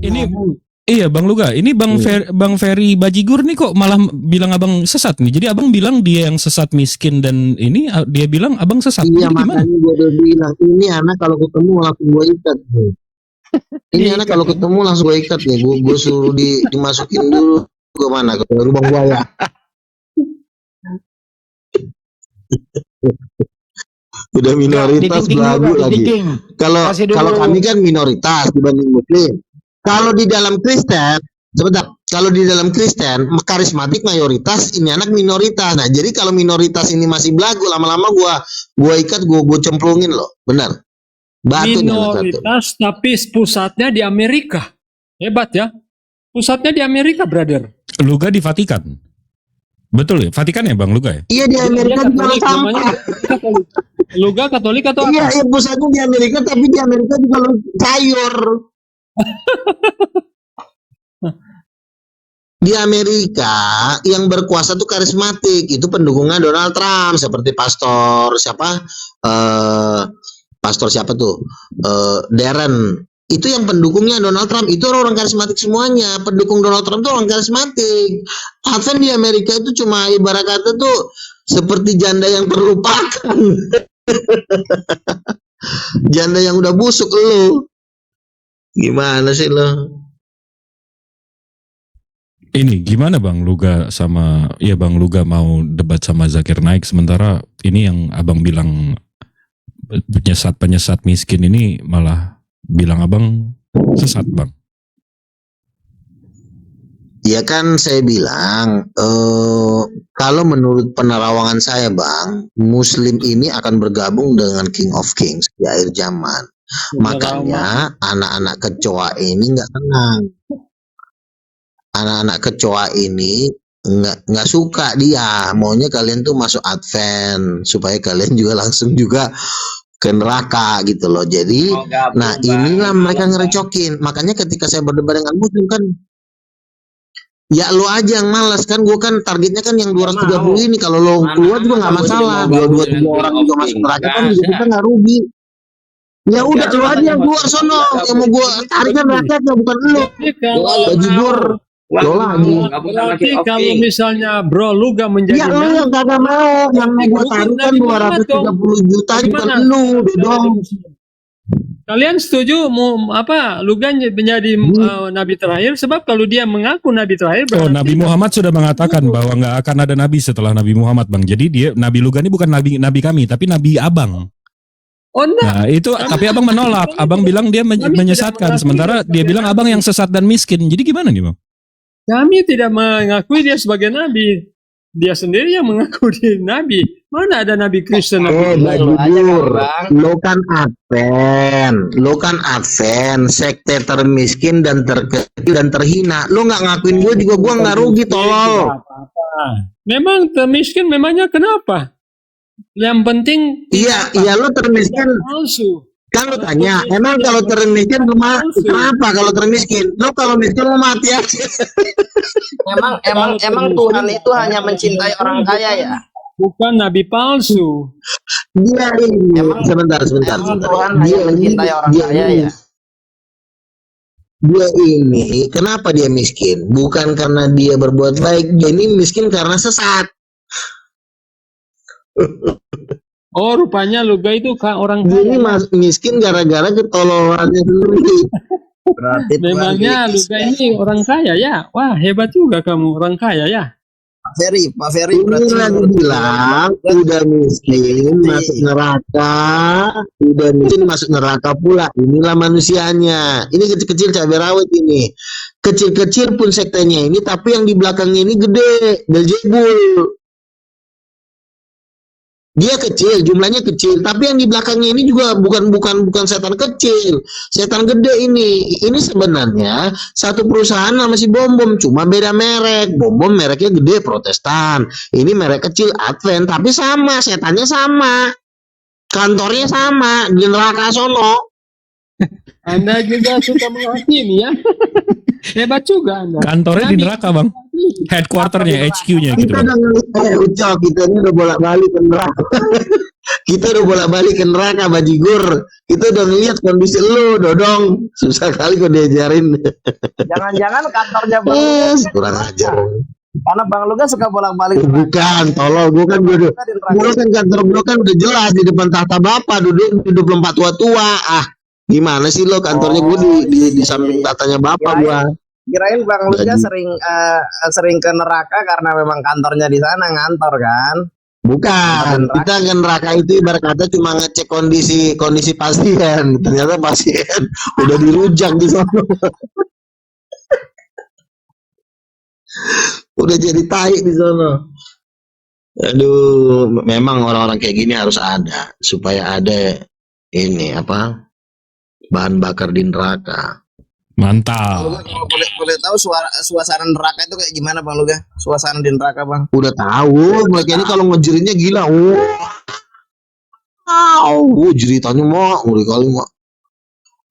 Ini iya Bang Luga, ini Bang Ferry Bajigur nih kok malah bilang abang sesat nih. Jadi abang bilang dia yang sesat miskin dan ini dia bilang abang sesat. Iya, jadi gimana? makanya gue udah bilang ini anak kalau ketemu langsung gue ikat nih. Ini anak kalau ketemu langsung gue ikat nih. Gue suruh dimasukin dulu ke mana, ke lubang buaya. Udah minoritas belagu lagi. Kalau kami kan minoritas dibanding muslim. Kalau di dalam Kristen, sebentar. Kalau di dalam Kristen, karismatik mayoritas, ini anak minoritas. Nah, jadi kalau minoritas ini masih belagu, lama-lama gua ikat, gua cemplungin loh. Benar. Batu minoritas tapi pusatnya di Amerika. Hebat ya. Pusatnya di Amerika, brother. Luga di Vatikan. Betul ya? Vatikan ya Bang Luga ya? Iya, di Amerika juga sama. Luga Katolik atau iya, apa? Iya, pusatnya di Amerika, tapi di Amerika juga sayur. Di Amerika yang berkuasa tuh karismatik, itu pendukungnya Donald Trump, seperti pastor siapa tuh Darren, itu yang pendukungnya Donald Trump, itu orang karismatik semuanya. Pendukung Donald Trump tuh orang karismatik. Advent di Amerika itu cuma ibarat kata tuh seperti janda yang terlupakan. Janda yang udah busuk lu. Gimana sih lo? Ini gimana Bang Luga sama ya Bang Luga mau debat sama Zakir Naik, sementara ini yang abang bilang penyesat miskin ini malah bilang abang sesat Bang. Ya kan saya bilang kalau menurut penerawangan saya Bang, Muslim ini akan bergabung dengan King of Kings di akhir zaman. Makanya anak-anak kecoa ini nggak tenang. Anak-anak kecoa ini nggak suka, dia maunya kalian tuh masuk Advent supaya kalian juga langsung juga ke neraka gitu loh. Jadi nah inilah mereka ngerecokin. Makanya ketika saya berdebat dengan Muslim kan, ya lo aja yang malas kan, gue kan targetnya kan yang 230 ini. Kalau lo keluar juga nggak masalah, 223 orang juga masuk neraka kan juga kita nggak rugi. Ya udah lo aja yang keluar sono, yang mau gue tarik kan rakyatnya bukan lo. Bajigur lo lagi. Berarti kalau misalnya Bro Luga menjadi ya lo yang kagak mau, yang mau gue tarik kan 230 juta bukan lo dong. Kalian setuju Luga menjadi nabi terakhir? Sebab kalau dia mengaku nabi terakhir, Nabi Muhammad sudah mengatakan bahwa nggak akan ada nabi setelah Nabi Muhammad Bang. Jadi dia Nabi Luga ini bukan nabi kami, tapi nabi abang. Nah itu tapi abang menolak. Abang bilang dia menyesatkan, sementara dia bilang abang yang sesat dan miskin. Jadi gimana nih Bang? Kami tidak mengakui dia sebagai nabi. Dia sendiri yang mengaku dia nabi. Mana ada nabi Kristen? Jujur, lo kan Advent, sekte termiskin dan terkecil dan terhina. Lo nggak ngakuin gue juga, gue nggak rugi, tolol. Memang termiskin, memangnya kenapa? Yang penting iya lo termiskin palsu. Kan lo tanya, emang kalau termiskin kenapa kalau termiskin? Lo kalau miskin lo mati aja. emang Tuhan itu hanya mencintai orang kaya ya? Bukan nabi palsu. Dia ini sebentar. Tuhan hanya mencintai orang kaya ya? Dia ini kenapa dia miskin? Bukan karena dia berbuat baik, dia ini miskin karena sesat. Oh, rupanya Luga itu orang kaya. Ini miskin gara-gara ketololannya sendiri. Memangnya Luga ini orang kaya ya? Wah, hebat juga kamu, orang kaya ya. Pak Ferry ini lagi bilang udah miskin masuk neraka, pula. Inilah manusianya. Ini kecil-kecil cabai rawit ini. Kecil-kecil pun sektenya ini, tapi yang di belakangnya ini gede, Beelzebul. Dia kecil, jumlahnya kecil, tapi yang di belakangnya ini juga bukan setan kecil, setan gede ini. Ini sebenarnya satu perusahaan nama si Bom, cuma beda merek. Bom mereknya gede Protestan, ini merek kecil Advent, tapi sama, setannya sama, kantornya sama di neraka sono. Anda juga suka menghakimi ya. Hebat juga Anda. Kantornya di neraka Bang. Headquarternya, HQ-nya gitu. Kita ini udah bolak-balik ke neraka. Kita udah bolak-balik ke neraka bajigur. Kita udah ngeliat kondisi lu, Dodong. Susah kali kok diajarin. Jangan-jangan kantornya Bang Lugas Kurang ajar. karena Bang Lugas suka bolak-balik. Bukan, tolol. Gue kan dulu kan kantor gue kan udah jelas di depan tahta bapak, duduk 24 tua-tua. Ah, gimana sih lo kantornya gue di samping tahtanya bapak gue. Kirain Bang Lugas sering ke neraka karena memang kantornya di sana ngantor kan? Bukan, kita ke neraka itu ibarat kata cuma ngecek kondisi pasien. Ternyata pasien udah dirujak di sana. Udah jadi tai di sana. Aduh, memang orang-orang kayak gini harus ada supaya ada ini apa? Bahan bakar di neraka. Mantap. Kalau boleh tahu suasana neraka itu kayak gimana Bang Lugas? Suasana di neraka Bang? Udah tahu, mereka ini kalau ngejerinya gila. Wow, jeritanya mah ngeri kali mah.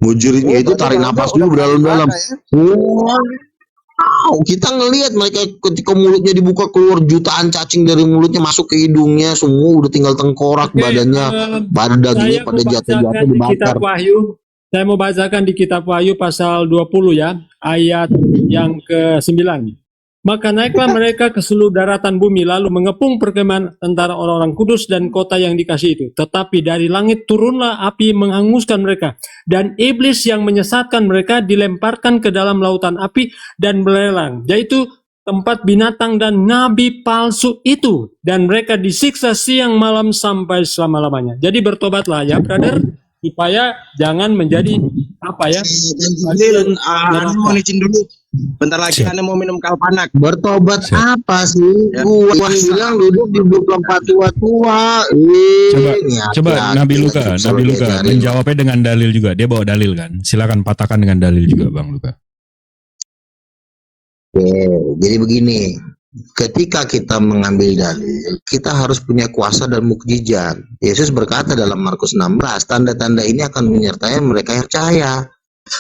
Ngejerinya itu tarik napas dulu dalam-dalam. Wow, kita ngelihat mereka ketika mulutnya dibuka keluar jutaan cacing dari mulutnya masuk ke hidungnya, semua udah tinggal tengkorak badannya, badan dagingnya pada jatuh-jatuh dibakar. Saya mau bacakan di kitab Wahyu pasal 20 ya, ayat yang ke-9. Maka naiklah mereka ke seluruh daratan bumi lalu mengepung perkemahan antara orang-orang kudus dan kota yang dikasih itu. Tetapi dari langit turunlah api menghanguskan mereka. Dan iblis yang menyesatkan mereka dilemparkan ke dalam lautan api dan belelang. Yaitu tempat binatang dan nabi palsu itu. Dan mereka disiksa siang malam sampai selama-lamanya. Jadi bertobatlah ya brother. Supaya jangan menjadi apa ya? Anu mau izin dulu. Bentar lagi Anda mau minum kalpanak. Bertobat apa sih? Gua bilang duduk di 24 tua-tua. Coba Nabi Luka menjawabnya dengan dalil juga. Dia bawa dalil kan. Silakan patahkan dengan dalil juga Bang Luka. Jadi begini. Ketika kita mengambil dalil, kita harus punya kuasa dan mukjizat. Yesus berkata dalam Markus 16, tanda-tanda ini akan menyertai mereka yang percaya.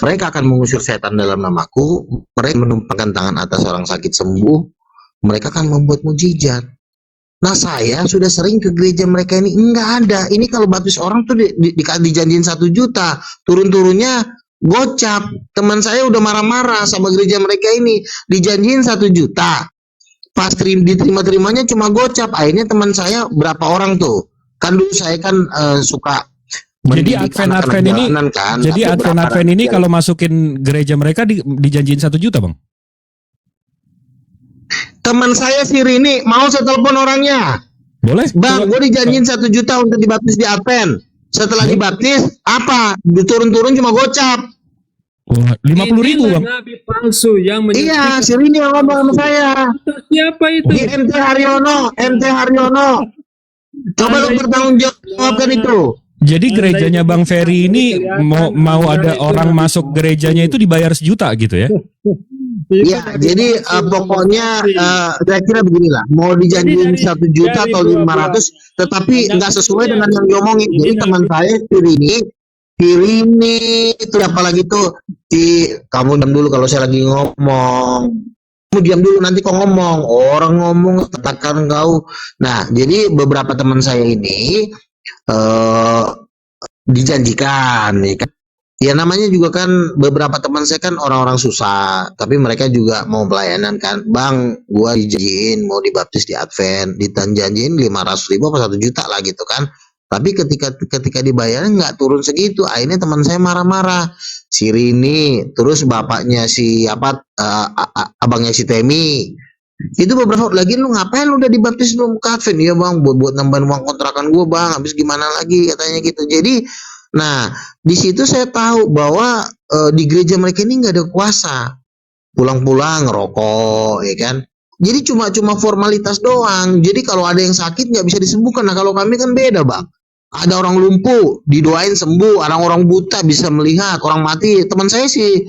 Mereka akan mengusir setan dalam namaku, mereka menumpangkan tangan atas orang sakit sembuh, mereka akan membuat mukjizat. Nah, saya sudah sering ke gereja mereka ini, enggak ada. Ini kalau baptis orang tuh dijanjiin 1 juta, turun-turunnya gocap. Teman saya udah marah-marah sama gereja mereka ini, dijanjiin 1 juta. Pas diterima-terimanya cuma gocap. Akhirnya teman saya berapa orang tuh, kan dulu saya kan suka. Jadi Advent ini kan, jadi Advent ini kalau masukin gereja mereka dijanjiin 1 juta Bang. Teman saya si Rini mau saya telepon orangnya. Boleh Bang, gue dijanjiin 1 juta untuk dibaptis di Advent. Setelah dibaptis apa diturun-turun cuma gocap. 50.000 Bang. Nabi palsu yang Iya, si Rini yang ngomong sama saya. Siapa itu? Di MT Haryono. Coba lu bertanggung jawabkan itu. Jadi gerejanya Bang Ferry ini mau ada orang masuk gerejanya itu dibayar 1 juta gitu ya? Iya, jadi pokoknya saya kira beginilah, mau dijanjiin 1 juta atau 500, tetapi nggak sesuai dengan yang diomongin. Jadi teman saya Pirini itu apalagi tuh kamu diam dulu kalau saya lagi ngomong. Kamu diam dulu nanti kok ngomong. Orang ngomong katakan kau. Nah, jadi beberapa teman saya ini dijanjikan ya kan. Ya namanya juga kan beberapa teman saya kan orang-orang susah, tapi mereka juga mau pelayanan kan. Bang, gua dijanjiin mau dibaptis di Advent, ditanjanjiin 500.000 apa 1 juta lah gitu kan. Tapi ketika dibayarnya nggak turun segitu, akhirnya teman saya marah-marah. Si Rini, terus bapaknya si abangnya si Temi. Itu beberapa lagi, lu ngapain lu udah dibaptis lu ke Advent? Iya Bang, buat nambahin uang kontrakan gue Bang, habis gimana lagi katanya gitu. Jadi, nah di situ saya tahu bahwa di gereja mereka ini nggak ada kuasa. Pulang-pulang ngerokok, ya kan? Jadi cuma formalitas doang. Jadi kalau ada yang sakit nggak bisa disembuhkan. Nah kalau kami kan beda Bang. Ada orang lumpuh didoain sembuh, orang buta bisa melihat, orang mati. Teman saya si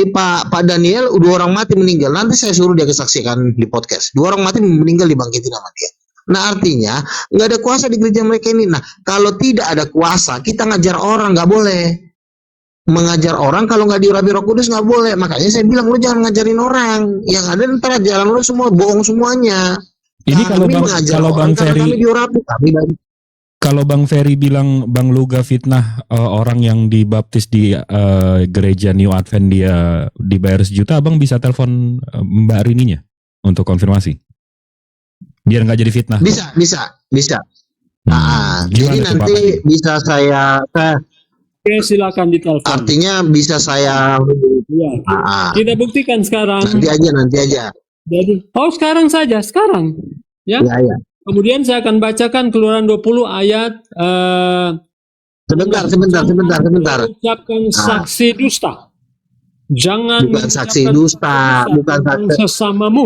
Pak Daniel 2 orang mati meninggal. Nanti saya suruh dia kesaksikan di podcast. 2 orang mati meninggal dibangkitin sama dia. Nah artinya nggak ada kuasa di gereja mereka ini. Nah kalau tidak ada kuasa, kita ngajar orang nggak boleh. Mengajar orang kalau nggak diurapi Roh Kudus nggak boleh. Makanya saya bilang lu jangan ngajarin orang. Yang ada ntar ajaran lu semua bohong semuanya. Ini kalau Bang Ferry, Kalau Bang Ferry bilang Bang Luga fitnah orang yang dibaptis di gereja New Advent dia dibayar 1 juta, Abang bisa telepon Mbak Rininya untuk konfirmasi. Biar nggak jadi fitnah. Bisa. Gimana Jadi tuh, nanti Pak? bisa saya Oke, silakan ditelepon. artinya bisa saya Ya, kita buktikan sekarang. nanti aja. Jadi, sekarang saja, sekarang. Ya. Ya. Kemudian saya akan bacakan Keluaran 20 ayat Sebentar. ucapkan saksi dusta. Jangan Bukan saksi mengucapkan dusta, bukan tentang saksi. sesamamu.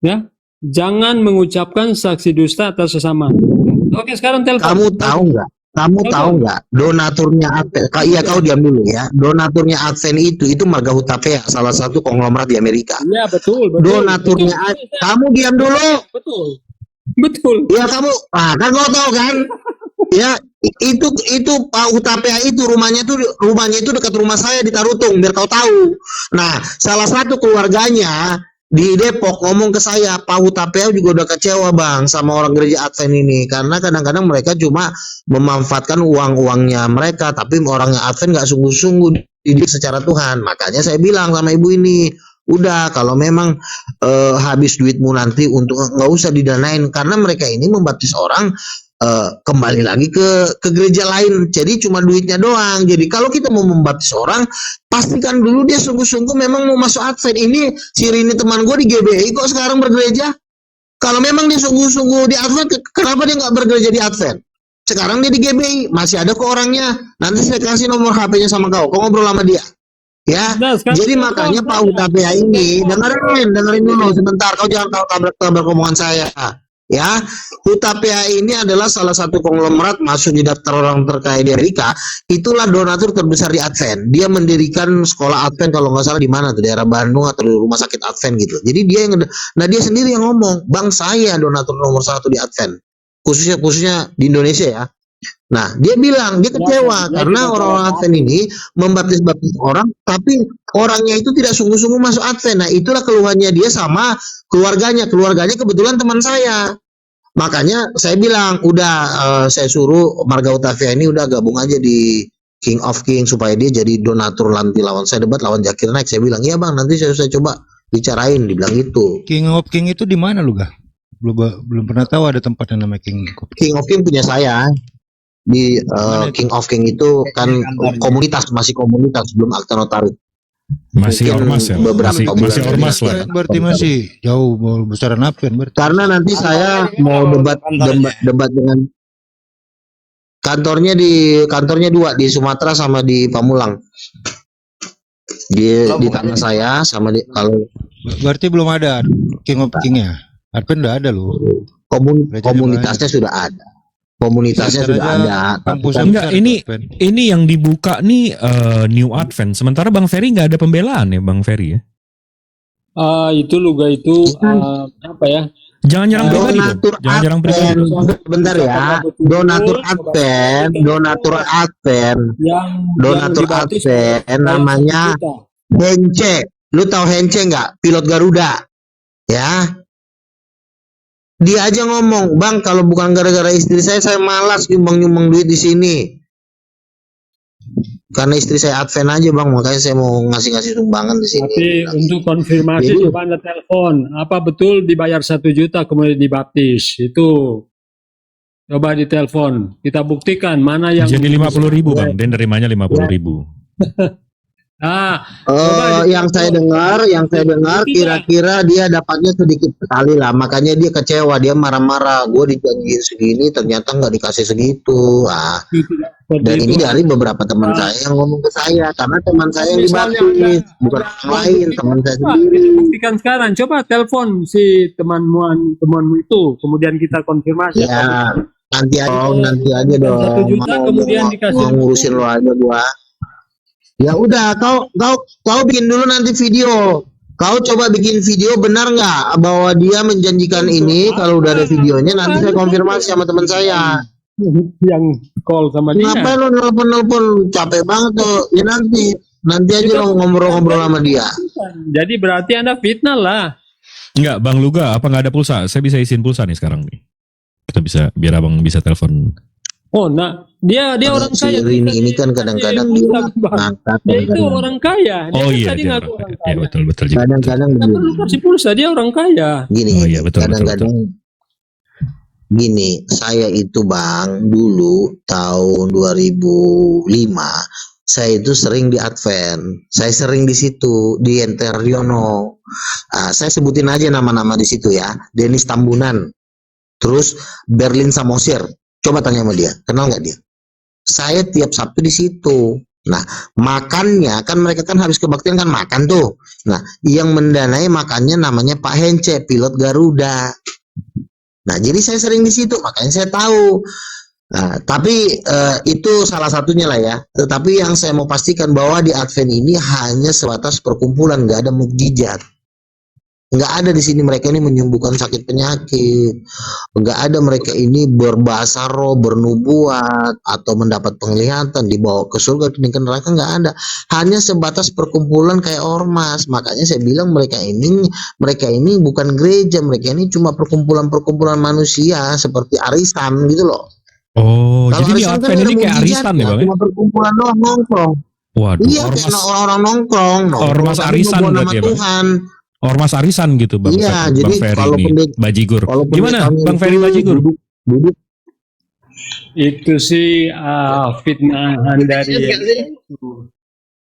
Ya. Jangan mengucapkan saksi dusta atas sesama. Oke, sekarang telepon. Kamu tahu nggak donaturnya Advent? Iya, kau diam dulu ya. Donaturnya Advent itu Marga Hutapea, salah satu konglomerat di Amerika. Iya, betul. Donaturnya kamu diam dulu. Betul. Ya kamu, kan kau tahu kan? Ya, itu Pak Hutapea itu rumahnya itu dekat rumah saya di Tarutung, biar kau tahu. Nah, salah satu keluarganya di Depok ngomong ke saya, Pak Hutapea juga udah kecewa Bang sama orang gereja Advent ini, karena kadang-kadang mereka cuma memanfaatkan uang-uangnya mereka, tapi orangnya Advent nggak sungguh-sungguh dididik secara Tuhan. Makanya saya bilang sama ibu ini, udah kalau memang habis duitmu nanti untuk nggak usah didanain, karena mereka ini membaptis orang kembali lagi ke gereja lain, jadi cuma duitnya doang. Jadi kalau kita mau membaptis orang, pastikan dulu dia sungguh-sungguh memang mau masuk Advent. Ini si Rini teman gue di GBI kok sekarang bergereja. Kalau memang dia sungguh-sungguh di Advent, kenapa dia nggak bergereja di Advent? Sekarang dia di GBI, masih ada kok orangnya. Nanti saya kasih nomor HP-nya sama kau ngobrol sama dia. Ya, jadi makanya Pak Hutapea ini dengerin dulu sebentar, kau jangan tahu tabrak omongan saya. Ya, Hutapea ini adalah salah satu konglomerat masuk di daftar orang terkaya di Amerika. Itulah donatur terbesar di Advent. Dia mendirikan sekolah Advent kalau nggak salah di mana tuh, daerah Bandung atau di rumah sakit Advent gitu. Jadi dia sendiri yang ngomong, Bang saya donatur nomor 1 di Advent, khususnya di Indonesia ya. Nah, dia bilang dia kecewa karena orang-orang Advent ini membaptis orang, tapi orangnya itu tidak sungguh-sungguh masuk Advent. Nah, itulah keluhannya dia sama keluarganya. Keluarganya kebetulan teman saya. Makanya saya bilang, udah saya suruh Marga Hutapea ini udah gabung aja di King of King supaya dia jadi donatur nanti lawan saya debat lawan Zakir Naik. Saya bilang, iya Bang, nanti saya coba bicarain, dibilang gitu. King of King itu di mana lu, Gah? Belum pernah tahu ada tempat yang namanya King of King. King of King punya saya. Di King of King itu kan masih komunitas belum akta notaris. Masih Mungkin ormas ya? beberapa Masih bulan ormas lagi. lah. Berarti masih jauh besaran apa berarti? Karena nanti saya mau debat dengan kantornya 2 di Sumatera sama di Pamulang. Di tanah saya sama di kalau Berarti belum ada King of King-nya. Advent udah ada loh. komunitasnya sudah ada. Komunitasnya sudah ada. Tapi kan Enggak, ini yang dibuka nih New Advent. Sementara Bang Ferry nggak ada pembelaan ya, Bang Ferry ya? Itu Luga itu apa ya? Jangan nyerang pribadi dong. donatur Jangan nyerang pribadi. Advent, bentar ya. Donatur Advent namanya Hence. Lu tahu Hence nggak? Pilot Garuda. Ya. Dia aja ngomong, Bang, kalau bukan gara-gara istri saya malas nyumbang duit di sini. Karena istri saya Advent aja Bang, makanya saya mau ngasih sumbangan di sini. Tapi untuk konfirmasi coba Anda telepon, apa betul dibayar 1 juta kemudian dibaptis? Itu coba ditelepon, kita buktikan mana yang Jadi 50.000 Bang, dan nerimanya 50.000. Yang saya dengar kira-kira dia dapatnya sedikit sekali lah, makanya dia kecewa, dia marah-marah. Gue dijanjiin segini, ternyata nggak dikasih segitu. Dan ini dari beberapa teman saya yang ngomong ke saya, karena teman saya yang dibaptis, bukan orang lain, teman saya sendiri. Buktikan sekarang, coba telepon si temanmu itu, kemudian kita konfirmasi. Ya, nanti aja dong. 1 juta kemudian dikasih. Mau ngurusin lo aja gua. Ya udah, kau bikin dulu nanti video. Kau coba bikin video, benar nggak bahwa dia menjanjikan ini? Kalau udah ada videonya, nanti saya konfirmasi sama teman saya. Yang call sama dia. Kenapa lo nelpon capek banget tuh? Ya nanti aja lo ngobrol-ngobrol sama dia. Jadi berarti Anda fitnah lah. Enggak, Bang Luga, apa nggak ada pulsa? Saya bisa isin pulsa nih sekarang nih. Kita bisa, biar Abang bisa telepon Oh, nah dia orang Si kaya. Rini ini kan kadang-kadang dia ngangkat, Dia itu kadang-kadang orang kaya. Dia Oh kan iya, tadi dia ngaku orang orang kaya. Ya, kaya. betul juga. kadang-kadang Nggak perlu begini. kasih pulsa, dia orang kaya. Gini, Oh iya, betul. kadang-kadang gini, saya itu Bang, dulu tahun 2005, saya itu sering di Advent, saya sering di situ, di Enteriono. Saya sebutin aja nama-nama di situ ya, Denis Tambunan, terus Berlin Samosir. Coba tanya sama dia, kenal nggak dia? Saya tiap Sabtu di situ. Nah, makannya kan mereka kan habis kebaktian kan makan tuh. Nah, yang mendanai makannya namanya Pak Hence, pilot Garuda. Nah, jadi saya sering di situ, makanya saya tahu. Nah, tapi itu salah satunya lah ya. Tetapi yang saya mau pastikan bahwa di Advent ini hanya sebatas perkumpulan, nggak ada mukjizat. Nggak ada di sini mereka ini menyembuhkan sakit penyakit. Nggak ada mereka ini berbahasa roh, bernubuat, atau mendapat penglihatan, dibawa ke surga, ke neraka, nggak ada. Hanya sebatas perkumpulan kayak ormas. Makanya saya bilang mereka ini bukan gereja, mereka ini cuma perkumpulan-perkumpulan manusia seperti arisan gitu loh. Oh, Kalau jadi di arisan Advent ini kayak arisan ya, Bang? cuma perkumpulan doang nongkrong. Waduh, Iya, kayak orang nongkrong ormas tapi arisan membawa nama berarti ya, Bang? Tuhan. Ormas arisan gitu, Bang. Iya, Bang jadi Ferry kalau ini, Bajigur. kalau Gimana, pendetanya Bang itu Ferry Bajigur? duduk Itu sih fitnahan dari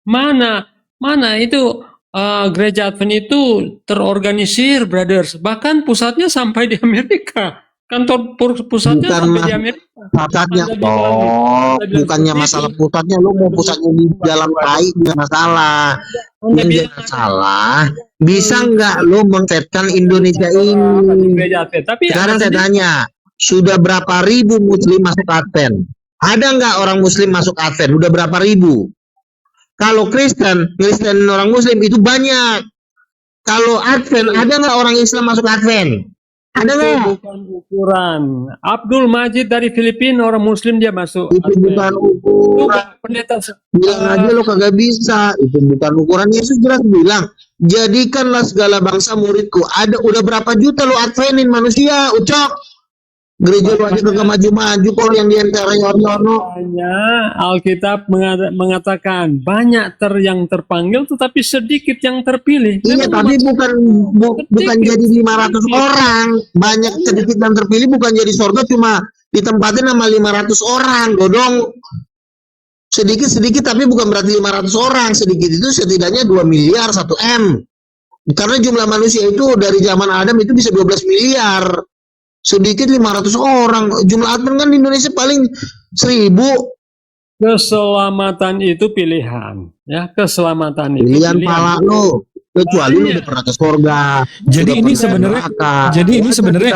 mana itu gereja Advent itu terorganisir, brothers. Bahkan pusatnya sampai di Amerika. Kantor pusatnya bukan sampai di Amerika. pusatnya Anda bilang- Anda bilang bukannya seperti masalah itu. pusatnya, lu mau pusatnya di jalan tai nggak masalah. Anda Yang jadi bilang masalah, bisa nggak lu mengkaitkan Indonesia di ini? gereja Advent. Tapi Sekarang Anda saya sendiri- tanya, sudah berapa ribu muslim masuk Advent? Ada nggak orang muslim masuk Advent? Udah berapa ribu? Kalau Kristen orang muslim itu banyak. Kalau Advent, ada nggak orang Islam masuk Advent? Ada itu nggak? bukan ukuran. Abdul Majid dari Filipina, orang Muslim, dia masuk Itu Advent. bukan Itu ukuran. pendeta Bilang aja lo kagak bisa. Itu bukan ukuran. Yesus jelas bilang, jadikanlah segala bangsa muridku. Udah berapa juta lo adventin manusia, ucok. Gereja lu aja kagak maju-maju kok yang di Enteriono. Makanya Alkitab mengatakan banyak yang terpanggil tetapi sedikit yang terpilih. Iya, Memang tapi bukan jadi 500 orang. Banyak sedikit yang terpilih bukan jadi surga cuma ditempatin sama 500 orang, godong. Sedikit-sedikit tapi bukan berarti 500 orang. Sedikit itu setidaknya 2 miliar 1 M. Karena jumlah manusia itu dari zaman Adam itu bisa 12 miliar. Sedikit 500 orang. Jumlah Advent kan di Indonesia paling 1000. keselamatan itu pilihan, ya, keselamatan itu Pilihan pala lo. Kecuali lu udah pernah ke surga. Jadi udah ini pernah sebenarnya, neraka. jadi ini sebenarnya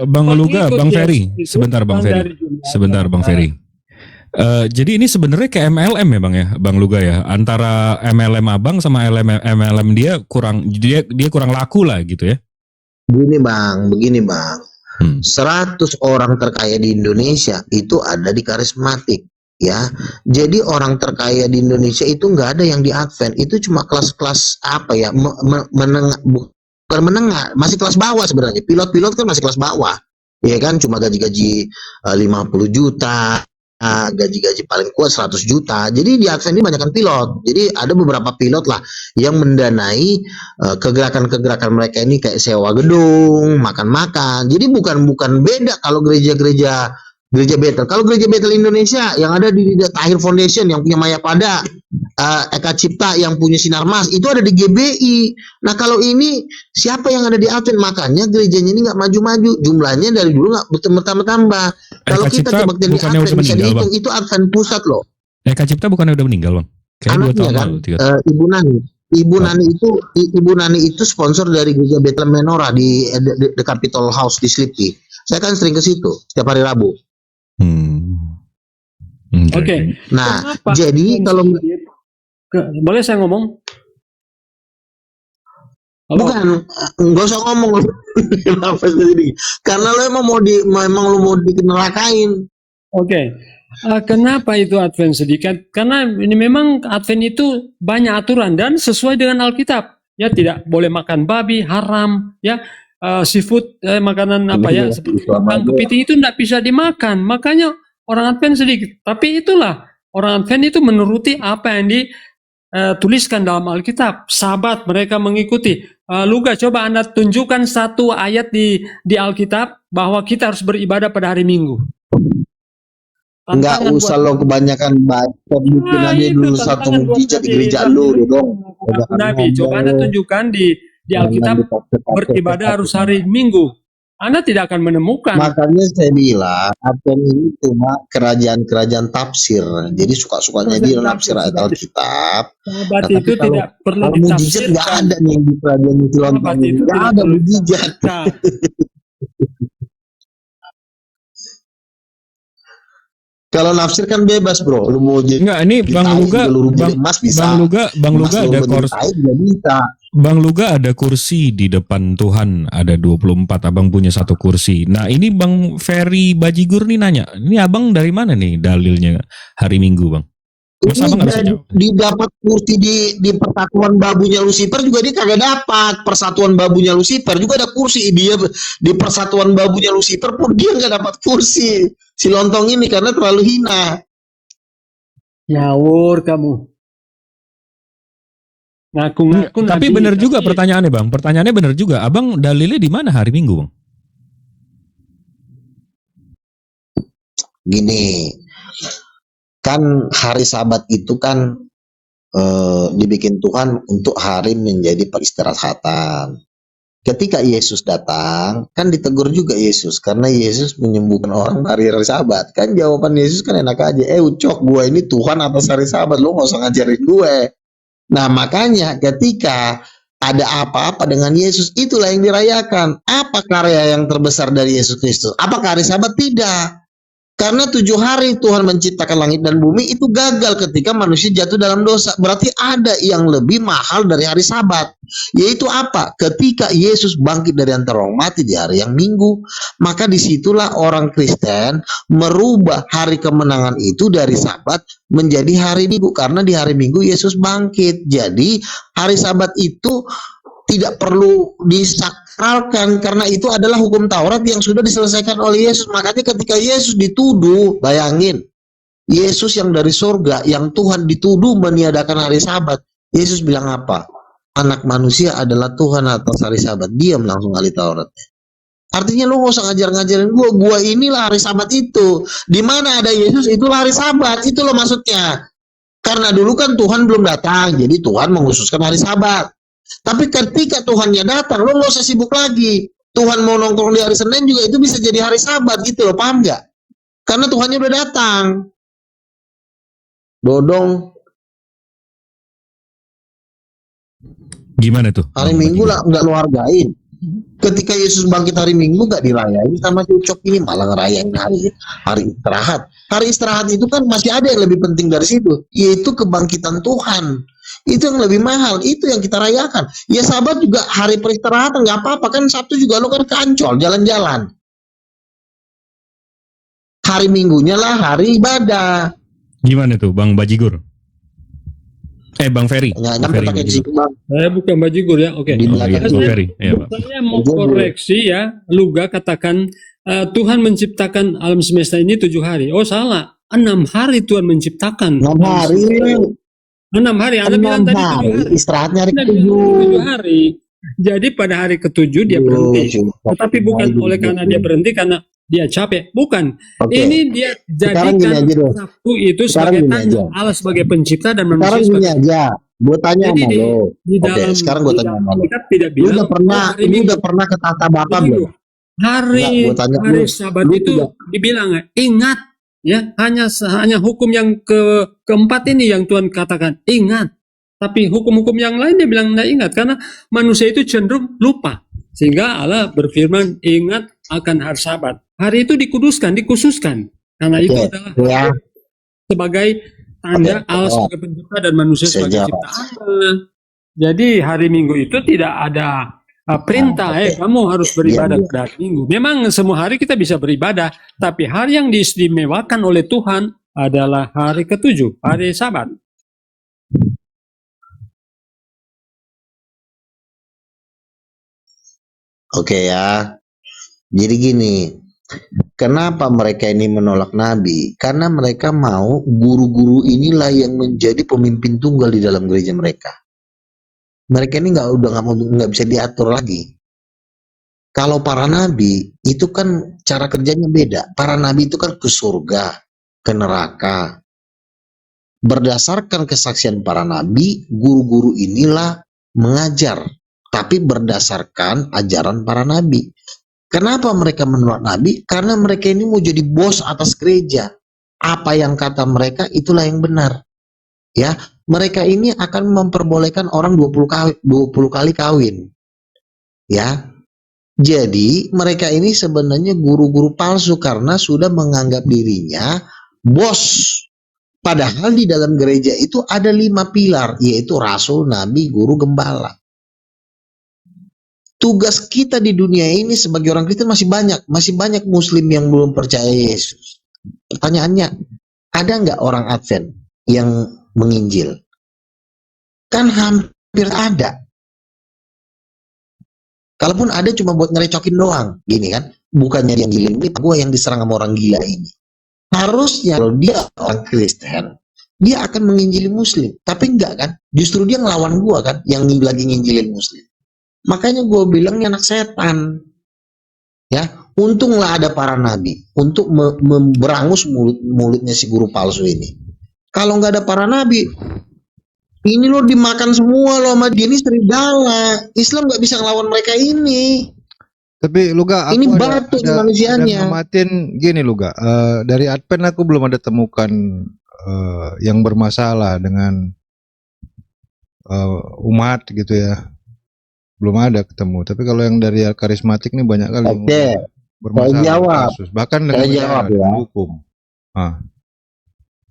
Bang Luga, Bang Ferry, Yesus itu sebentar Bang bukan Ferry, dari dunia. sebentar Bang Ferry. Jadi ini sebenarnya kayak MLM ya Bang ya, Bang Luga ya. Antara MLM Abang sama MLM dia kurang laku lah gitu ya. Begini bang, 100 orang terkaya di Indonesia itu ada di karismatik, ya. Jadi orang terkaya di Indonesia itu nggak ada yang di Advent, itu cuma kelas-kelas apa ya, menengah, bukan menengah, masih kelas bawah sebenarnya. Pilot-pilot kan masih kelas bawah, ya kan, cuma gaji-gaji 50 juta. Gaji-gaji paling kuat 100 juta. Jadi di Advent ini banyakkan pilot. Jadi ada beberapa pilot lah yang mendanai kegerakan-kegerakan mereka ini kayak sewa gedung, makan-makan. Jadi bukan beda kalau gereja Bethel. Kalau gereja Bethel Indonesia yang ada di Tahir Foundation yang punya Maya Pada, Eka Cipta yang punya Sinar Mas, itu ada di GBI. Nah kalau ini siapa yang ada di Advent? Makanya gerejanya ini nggak maju-maju. Jumlahnya dari dulu nggak bertambah-tambah. Kalau kita coba di Advent bisa dihitung, itu Advent pusat loh. Eka Cipta bukannya udah meninggal Bang? Kayaknya 2 tahun Anaknya kan, lalu. Ibu Nani itu sponsor dari gereja Bethel Menora di Capitol House di Sleepy. Saya kan sering ke situ setiap hari Rabu. Oke. Nah, Kenapa? jadi kalau Boleh saya ngomong? Halo? bukan, nggak usah ngomong. Kenapa sendiri? Karena lo memang lo mau dinerakain. Oke. Kenapa itu Advent sedikit? Karena ini memang Advent itu banyak aturan dan sesuai dengan Alkitab. Ya, tidak boleh makan babi, haram. Ya, seafood, makanan apa ya, seperti udang, kepiting itu tidak bisa dimakan. Makanya orang Advent sedikit. Tapi itulah, orang Advent itu menuruti apa yang dituliskan dalam Alkitab. Sabat mereka mengikuti. Luga, coba Anda tunjukkan satu ayat di Alkitab bahwa kita harus beribadah pada hari Minggu. Nggak Tantangan usah buat- lo kebanyakan baca, bikin Nah, aja itu dulu satu tantangan buat mujizat di Nabi. gereja lu dong. Aku Nabi, coba Anda tunjukkan di Alkitab beribadah harus hari Minggu. Anda tidak akan menemukan. Makanya saya bilang Advent ini cuma kerajaan-kerajaan tafsir. Jadi suka-sukanya dia nafsir ayat Alkitab. Sahabat Nah, itu tapi kalau- tidak perlu Kalau mujizat nggak ditafsirkan. ada nih di kerajaan itu Sahabat itu nggak tidak ada perlu mujizat. ditafsirkan. Kalau nafsir kan bebas bro. Lu mau jadi Enggak, ini Bang Luga, emas bisa. Bang Luga Emas ada lu kursi. bentuk air juga bisa. Bang Luga ada kursi di depan Tuhan, ada 24, abang punya satu kursi. Nah ini Bang Ferry Bajigur nih nanya, ini abang dari mana nih dalilnya hari Minggu Bang? Masa abang nggak bisa jawab? Didapat kursi di persatuan babunya Lucifer juga dia kagak dapat. Persatuan babunya Lucifer juga ada kursi, dia di persatuan babunya Lucifer pun dia nggak dapat kursi. Si lontong ini karena terlalu hina. Ngawur kamu. Ngaku-ngaku Tapi nabi, benar juga tapi- pertanyaannya Bang, pertanyaannya benar juga. Abang dalilnya di mana hari Minggu Bang? Gini, kan hari Sabat itu kan dibikin Tuhan untuk hari menjadi peristirahatan. Ketika Yesus datang, kan ditegur juga Yesus karena Yesus menyembuhkan orang hari Sabat. Kan jawaban Yesus kan enak aja, ucok gue ini Tuhan atas hari Sabat, lo nggak usah ngajarin gue. Nah makanya ketika ada apa-apa dengan Yesus, itulah yang dirayakan. Apa karya yang terbesar dari Yesus Kristus? Apakah hari Sabat? Tidak. Karena 7 hari Tuhan menciptakan langit dan bumi itu gagal ketika manusia jatuh dalam dosa. Berarti ada yang lebih mahal dari hari Sabat. Yaitu apa? Ketika Yesus bangkit dari antara orang mati di hari yang Minggu, maka disitulah orang Kristen merubah hari kemenangan itu dari Sabat menjadi hari Minggu. Karena di hari Minggu Yesus bangkit. Jadi hari Sabat itu tidak perlu disakralkan karena itu adalah hukum Taurat yang sudah diselesaikan oleh Yesus. Makanya ketika Yesus dituduh, bayangin, Yesus yang dari surga, yang Tuhan dituduh meniadakan hari Sabat, Yesus bilang apa? Anak manusia adalah Tuhan atas hari Sabat. Diam langsung ahli Taurat. Artinya lu gak usah ngajarin gua inilah hari Sabat itu. Di mana ada Yesus itulah hari Sabat, itu loh maksudnya. Karena dulu kan Tuhan belum datang, jadi Tuhan mengkhususkan hari Sabat. Tapi ketika Tuhannya datang, lo nggak usah sibuk lagi. Tuhan mau nongkrong di hari Senin juga itu bisa jadi hari Sabat gitu loh, paham nggak? Karena Tuhannya udah datang. Dodong. Gimana tuh? Hari Bang Minggu Bajigur? lah nggak lo hargain. Ketika Yesus bangkit hari Minggu nggak dirayain sama cucok ini, malah ngerayain hari istirahat. Hari istirahat itu kan masih ada yang lebih penting dari situ, yaitu kebangkitan Tuhan. Itu yang lebih mahal, itu yang kita rayakan. Ya Sabat juga hari peristirahatan, nggak apa-apa kan. Sabtu juga lo kan ke Ancol jalan-jalan. Hari Minggunya lah hari ibadah. Gimana tuh Bang Bajigur? Bang Ferry. Nggak Bang nyampe Ferry pakai di Bajigur. situ bang. Saya bukan bajigur ya, oke. Di Oh, belakang iya, itu. Bang Ferry. Iya, Pak. Saya mau koreksi ya, Luga katakan Tuhan menciptakan alam semesta ini 7 hari. Oh salah, 6 hari Tuhan menciptakan. 6 hari. 6 hari, Anda bilang 6 tadi 7 hari. hari. Istirahatnya hari Anda bilang ke-7. 7 hari. Jadi pada hari ke-7 dia berhenti. Tetapi bukan oleh karena dia berhenti karena dia capek, bukan. Oke. Ini dia Sekarang gini jadikan aja deh. Sabtu itu Sekarang sebagai gini tanda aja. Allah sebagai pencipta dan manusia Sekarang sebagai gini aja. Gue tanya Jadi sama lo. di dalam sekarang gue di tanya dalam sama lo. Alkitab tidak Lu bilang udah pernah, hari lu Minggu. udah pernah ke tata Batam Minggu. belum? Hari Enggak, gua tanya hari lu. Sabat Lu itu tidak- dibilang ingat ya, hanya hukum yang keempat ini yang Tuhan katakan ingat. Tapi hukum-hukum yang lain dia bilang tidak ingat karena manusia itu cenderung lupa. Sehingga Allah berfirman ingat akan hari Sabat. Hari itu dikuduskan, dikhususkan. Karena itu Oke, adalah ya. sebagai tanda Oke, Allah sebagai pencipta dan manusia sebagai Sejak- ciptaan Allah. Jadi hari Minggu itu tidak ada perintah, Oke. kamu harus beribadah Iya, iya. pada hari Minggu. Memang semua hari kita bisa beribadah, tapi hari yang diistimewakan oleh Tuhan adalah hari ke-7, hari Sabat. Oke ya. Jadi gini, kenapa mereka ini menolak Nabi? Karena mereka mau guru-guru inilah yang menjadi pemimpin tunggal di dalam gereja mereka. Mereka ini nggak bisa diatur lagi. Kalau para nabi itu kan cara kerjanya beda. Para nabi itu kan ke surga, ke neraka. Berdasarkan kesaksian para nabi, guru-guru inilah mengajar, tapi berdasarkan ajaran para nabi. Kenapa mereka menolak nabi? Karena mereka ini mau jadi bos atas gereja. Apa yang kata mereka itulah yang benar. Ya, mereka ini akan memperbolehkan orang 20 kali kawin. Ya. Jadi mereka ini sebenarnya guru-guru palsu karena sudah menganggap dirinya bos. Padahal di dalam gereja itu ada 5 pilar, yaitu rasul, nabi, guru, gembala. Tugas kita di dunia ini sebagai orang Kristen masih banyak muslim yang belum percaya Yesus. Pertanyaannya, ada nggak orang Advent yang menginjil? Kan hampir ada. Kalaupun ada cuma buat ngerecokin doang, gini kan? Bukannya dia gilin, ini gue yang diserang sama orang gila ini. Harusnya kalau dia orang Kristen, dia akan menginjili Muslim. Tapi enggak kan? Justru dia ngelawan gue kan, yang lagi nginjilin Muslim. Makanya gue bilang ini anak setan. Ya, untunglah ada para nabi untuk memberangus mulutnya si guru palsu ini. Kalau nggak ada para nabi, ini lo dimakan semua lo sama dia, ini serigala. Islam nggak bisa ngelawan mereka ini. Tapi Luga, Ini aku batu di manusianya. ngamatin gini Luga, dari Advent aku belum ada temukan yang bermasalah dengan umat gitu ya. Belum ada ketemu. Tapi kalau yang dari karismatik ini banyak kali yang Oke, bermasalah. saya jawab. Kasus. Bahkan Saya dengan jawab ya. hukum.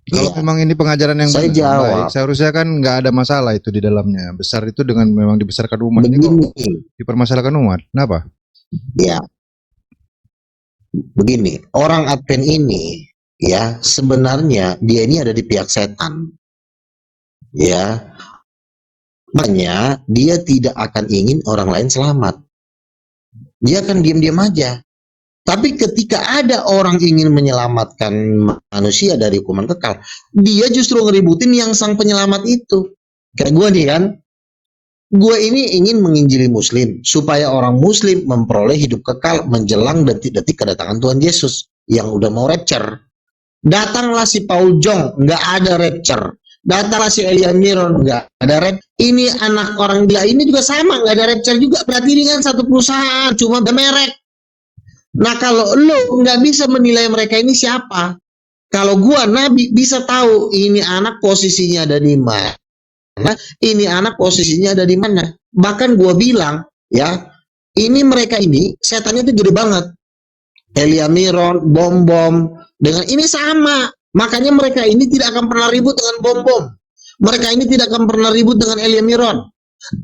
Kalau Iya, memang ini pengajaran yang saya jawab. baik, seharusnya kan nggak ada masalah itu di dalamnya. Besar itu dengan memang dibesarkan umat. Ini kok Begini, dipermasalahkan umat. Kenapa? ya, begini. Orang Advent ini, ya, sebenarnya dia ini ada di pihak setan. Ya, makanya dia tidak akan ingin orang lain selamat. Dia akan diam-diam aja. Tapi ketika ada orang ingin menyelamatkan manusia dari hukuman kekal, dia justru ngeributin yang sang penyelamat itu. Kayak gue nih kan, gue ini ingin menginjili Muslim supaya orang Muslim memperoleh hidup kekal menjelang detik-detik kedatangan Tuhan Yesus yang udah mau rapture. Datanglah si Paul Jong, nggak ada rapture. Datanglah si Elia Miron, nggak ada rapture. Ini anak orang gila ini juga sama, nggak ada rapture juga. Berarti ini kan satu perusahaan, cuma beda merek. Nah kalau lo nggak bisa menilai mereka ini siapa, kalau gua nabi bisa tahu ini anak posisinya ada di mana, ini anak posisinya ada di mana. Bahkan gua bilang ya, ini mereka ini setannya itu gede banget. Elia Miron, bom dengan ini sama. Makanya mereka ini tidak akan pernah ribut dengan bom. Mereka ini tidak akan pernah ribut dengan Elia Miron.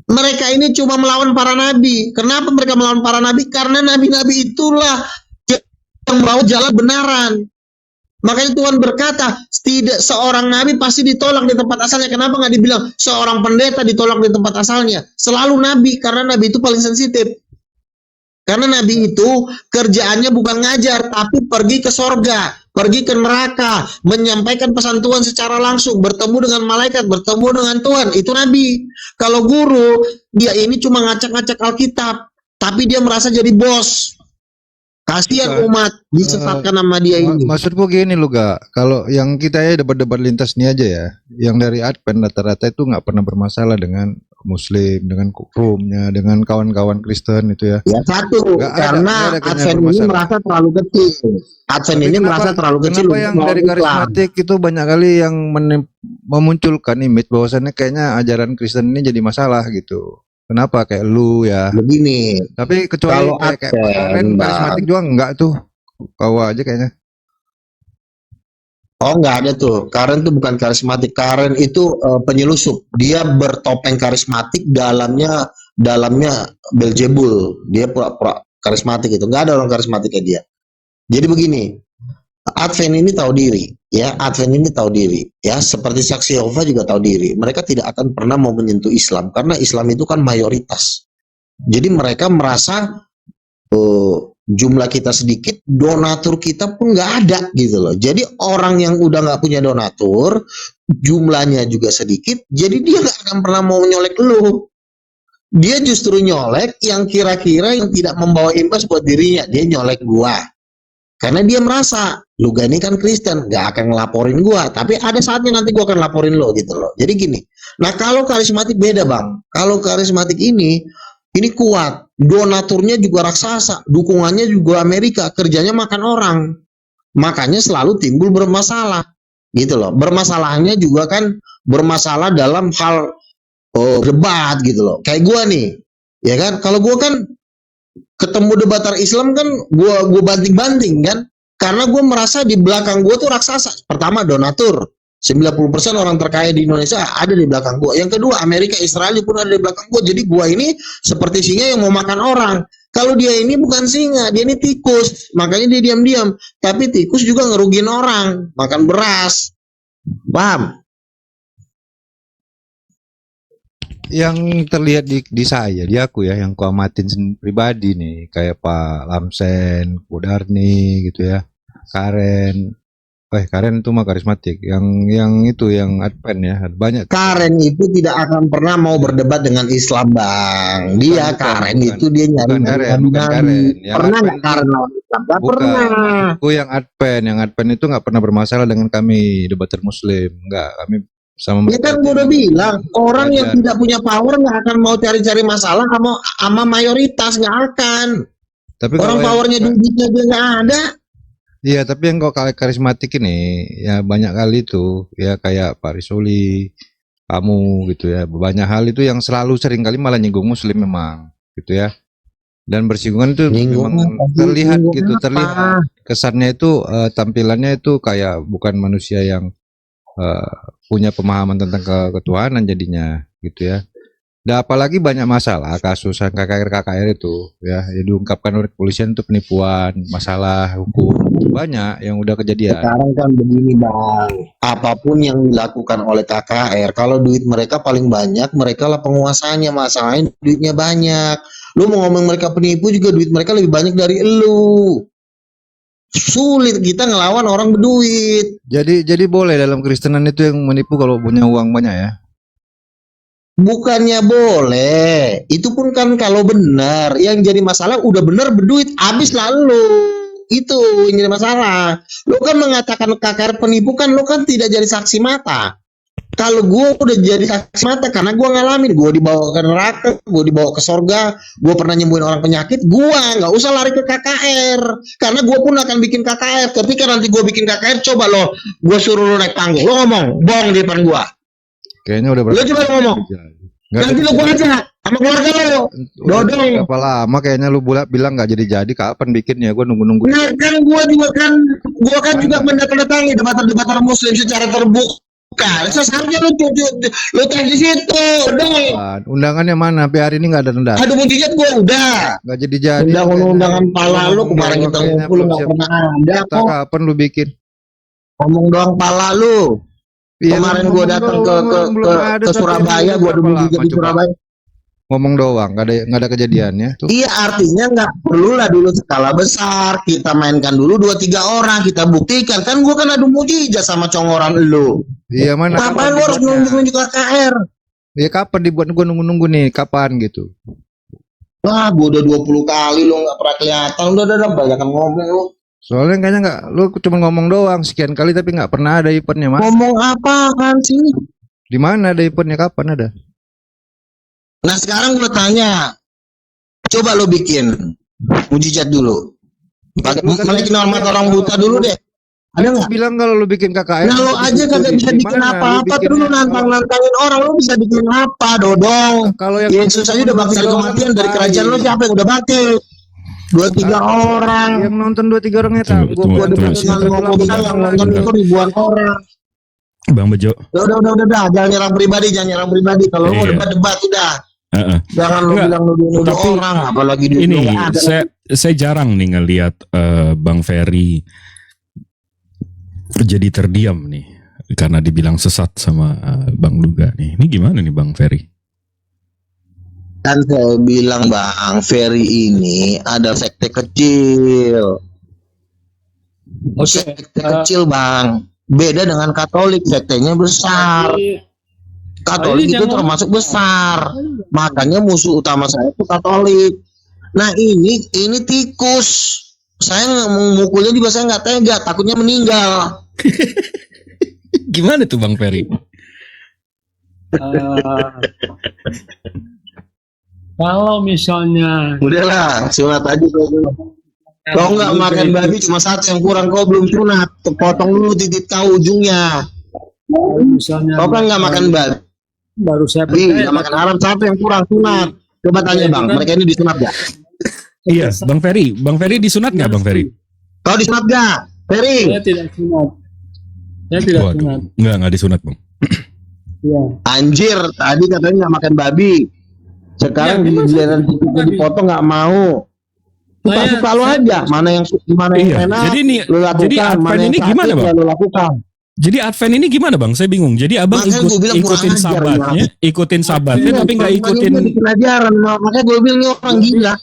Mereka ini cuma melawan para nabi. Kenapa mereka melawan para nabi? Karena nabi-nabi itulah yang merawat jalan benaran. Makanya Tuhan berkata, tidak seorang nabi pasti ditolak di tempat asalnya. Kenapa nggak dibilang seorang pendeta ditolak di tempat asalnya? Selalu nabi, karena nabi itu paling sensitif. Karena nabi itu kerjaannya bukan ngajar, tapi pergi ke sorga, pergi ke neraka, menyampaikan pesan Tuhan secara langsung, bertemu dengan malaikat, bertemu dengan Tuhan. Itu nabi. Kalau guru, dia ini cuma ngacak-ngacak Alkitab, tapi dia merasa jadi bos. Kasihan umat disesatkan sama dia ini. Maksudku gini Luga, kalau yang kita ya debat-debat lintas ini aja ya, yang dari Advent rata-rata itu nggak pernah bermasalah dengan Muslim, dengan Rumnya, dengan kawan-kawan Kristen itu ya. Ya satu, karena Advent ini merasa terlalu kecil. Advent ini merasa terlalu kecil. Kenapa yang dari karismatik itu banyak kali yang memunculkan image bahwasannya kayaknya ajaran Kristen ini jadi masalah gitu. Kenapa kayak lu ya? Begini. Tapi kecuali kayak keren karismatik juga enggak tuh. Kau aja kayaknya. Oh nggak ada tuh. Karen tuh bukan karismatik. Karen itu penyelusup. Dia bertopeng karismatik, dalamnya Beelzebul. Dia pura-pura karismatik itu. Nggak ada orang karismatik kayak dia. Jadi begini. Advent ini tahu diri, ya. Advent ini tahu diri, ya. Seperti Saksi Yehova juga tahu diri. Mereka tidak akan pernah mau menyentuh Islam karena Islam itu kan mayoritas. Jadi mereka merasa jumlah kita sedikit, donatur kita pun nggak ada gitu loh. Jadi orang yang udah nggak punya donatur, jumlahnya juga sedikit, jadi dia nggak akan pernah mau nyolek lu. Dia justru nyolek yang kira-kira yang tidak membawa imbas buat dirinya. Dia nyolek gua. Karena dia merasa, lu gani kan Kristen, gak akan ngelaporin gua. Tapi ada saatnya nanti gua akan laporin lo gitu loh. Jadi gini, nah kalau karismatik beda bang. Kalau karismatik ini kuat. Donaturnya juga raksasa. Dukungannya juga Amerika. Kerjanya makan orang. Makanya selalu timbul bermasalah. Gitu loh. Bermasalahnya juga kan bermasalah dalam hal debat gitu loh. Kayak gua nih. Ya kan? Kalau gua kan ketemu debater Islam kan gua banting-banting kan, karena gua merasa di belakang gua tuh raksasa. Pertama donatur, 90% orang terkaya di Indonesia ada di belakang gua. Yang kedua Amerika, Israel pun ada di belakang gua. Jadi gua ini seperti singa yang mau makan orang. Kalau dia ini bukan singa, dia ini tikus, makanya dia diam-diam. Tapi tikus juga ngerugin orang, makan beras. Paham? Yang terlihat di saya, di aku ya, yang kuamatin pribadi nih, kayak Pak Lamsen, Kudarni gitu ya, Karen, Karen itu mah karismatik, yang itu yang Advent ya, banyak. Karen itu tidak akan pernah mau berdebat dengan Islam bang. Dia Karen itu dia nyari Karen. Yang pernah nggak Karen lawan Islam? Nggak pernah. Aku yang Advent itu nggak pernah bermasalah dengan kami debater Muslim, nggak, kami sama. Ya kan gue udah bilang orang yang tidak punya power nggak akan mau cari-cari masalah sama mayoritas, nggak akan. Tapi orang powernya duitnya dia nggak ada. Iya, tapi yang kok karismatik ini ya banyak kali itu ya kayak Pak Risoli, kamu gitu ya, banyak hal itu yang selalu sering kali malah nyinggung Muslim memang gitu ya, dan bersinggungan itu memang terlihat gitu, terlihat kesannya itu tampilannya itu kayak bukan manusia yang punya pemahaman tentang ketuhanan jadinya gitu ya. Dan apalagi banyak masalah kasus KKR itu ya, diungkapkan oleh kepolisian itu penipuan, masalah hukum banyak yang udah kejadian. Sekarang kan begini bang, apapun yang dilakukan oleh KKR, kalau duit mereka paling banyak, mereka lah penguasanya, masalahnya duitnya banyak. Lu mau ngomong mereka penipu juga duit mereka lebih banyak dari elu. Sulit kita ngelawan orang berduit. Jadi boleh dalam Kristenan itu yang menipu kalau punya uang banyak ya? Bukannya boleh, itu pun kan kalau benar. Yang jadi masalah udah benar berduit, habis lalu itu yang jadi masalah. Lu kan mengatakan KKR penipu kan, lu kan tidak jadi saksi mata. Kalau gue udah jadi saksi mata karena gue ngalamin, gue dibawa ke neraka, gue dibawa ke sorga, gue pernah nyembuhin orang penyakit, gue nggak usah lari ke KKR, karena gue pun akan bikin KKR. Ketika nanti gue bikin KKR, coba lo, gue suruh lo naik panggung, lo ngomong, bohong di depan gue. Kayaknya udah lo coba ngomong, nanti lo gue aja sama keluarga lo, dodong. Berapa lama kayaknya lu bilang nggak jadi, kapan bikinnya? Gue nunggu. Nah kan gue juga juga mendatangi debater Muslim secara terbuka. Seharusnya lu tes di situ dong. Undangannya mana? Sampai hari ini nggak ada undangan. Aduh mujizat gua udah. Nggak jadi. Undangan pala lu kemarin kita ngumpul nggak pernah ada kok. Kapan lu bikin? Ngomong doang pala lu. Iya, kemarin gua datang ke Surabaya, gua ada mujizat di Surabaya. Ngomong doang, nggak ada kejadiannya. Tuh. Iya, artinya nggak perlu lah dulu skala besar. Kita mainkan dulu 2-3 orang, kita buktikan. Kan gua kan adu mujizat sama congoran lu. Iya mana? Kapan lu harus nunjuk KKR? Iya kapan dibuat? Gua nunggu nih, kapan gitu? Wah, gua udah 20 kali lu nggak pernah kelihatan. Udah banyak ngomong lu. Soalnya kayaknya nggak, lu cuma ngomong doang sekian kali tapi nggak pernah ada eventnya mas. Ngomong apa kan sih? Di mana ada eventnya? Kapan ada? Nah sekarang gue tanya, coba lo bikin mujizat dulu, naikin hormat orang buta dulu deh. Ada nggak? Bilang kalau lo bikin KKR. Nah lo aja kagak bisa bikin apa-apa, terus lo nantangin orang, lo bisa bikin apa, Dodong? Kalau yang Yesus aja udah bangkit kematian, dari kerajaan lo siapa yang udah bangkit? 2-3 orang. Yang nonton 2-3 orangnya tak? Gue udah yang nonton itu ribuan orang. Bang Bejo. Udah, jangan nyerang pribadi. Kalau lo mau debat udah. Jangan lu bilang nuduh orang, apalagi di ini saya jarang nih ngelihat Bang Ferry jadi terdiam nih karena dibilang sesat sama Bang Luga nih. Ini gimana nih Bang Ferry? Kan saya bilang Bang, Ferry ini ada sekte kecil. Oke. Sekte kecil Bang. Beda dengan Katolik, sektenya besar. Katolik itu termasuk besar. Makanya musuh utama saya itu Katolik. Nah ini tikus. Saya memukulnya juga saya nggak tega, takutnya meninggal. Gimana tuh Bang Ferry? Kalau misalnya Udahlah, sunat aja. Kau nggak makan babi cuma satu yang kurang, kau belum sunat. Potong dulu titik kau ujungnya. misalnya Kau kan nggak makan babi, baru saya percaya nggak makan haram, satu yang kurang sunat. Coba tanya Bang, mereka ini disunat nggak? Iya, Bang Ferry disunat nggak Bang Ferry? Kau disunat nggak, Ferry? saya tidak sunat. Saya tidak sunat. Nggak disunat Bang. Iya. Anjir, tadi katanya nggak makan babi. Sekarang Ya, memang giliran saya titiknya babi. dipotong nggak mau. Suka lo aja, mana yang Iya. enak, Jadi ini, lo lakukan. jadi Mana Advent yang ini sakit, gimana Bang? lo lakukan. Jadi Advent ini gimana Bang? Saya bingung. Jadi Abang Makanya gua bilang ikutin kurang ajar, sabatnya, ikutin sabatnya, Iya, tapi nggak makanya ikutin. dia bikin ajaran. Makanya gue bilang ini orang gila.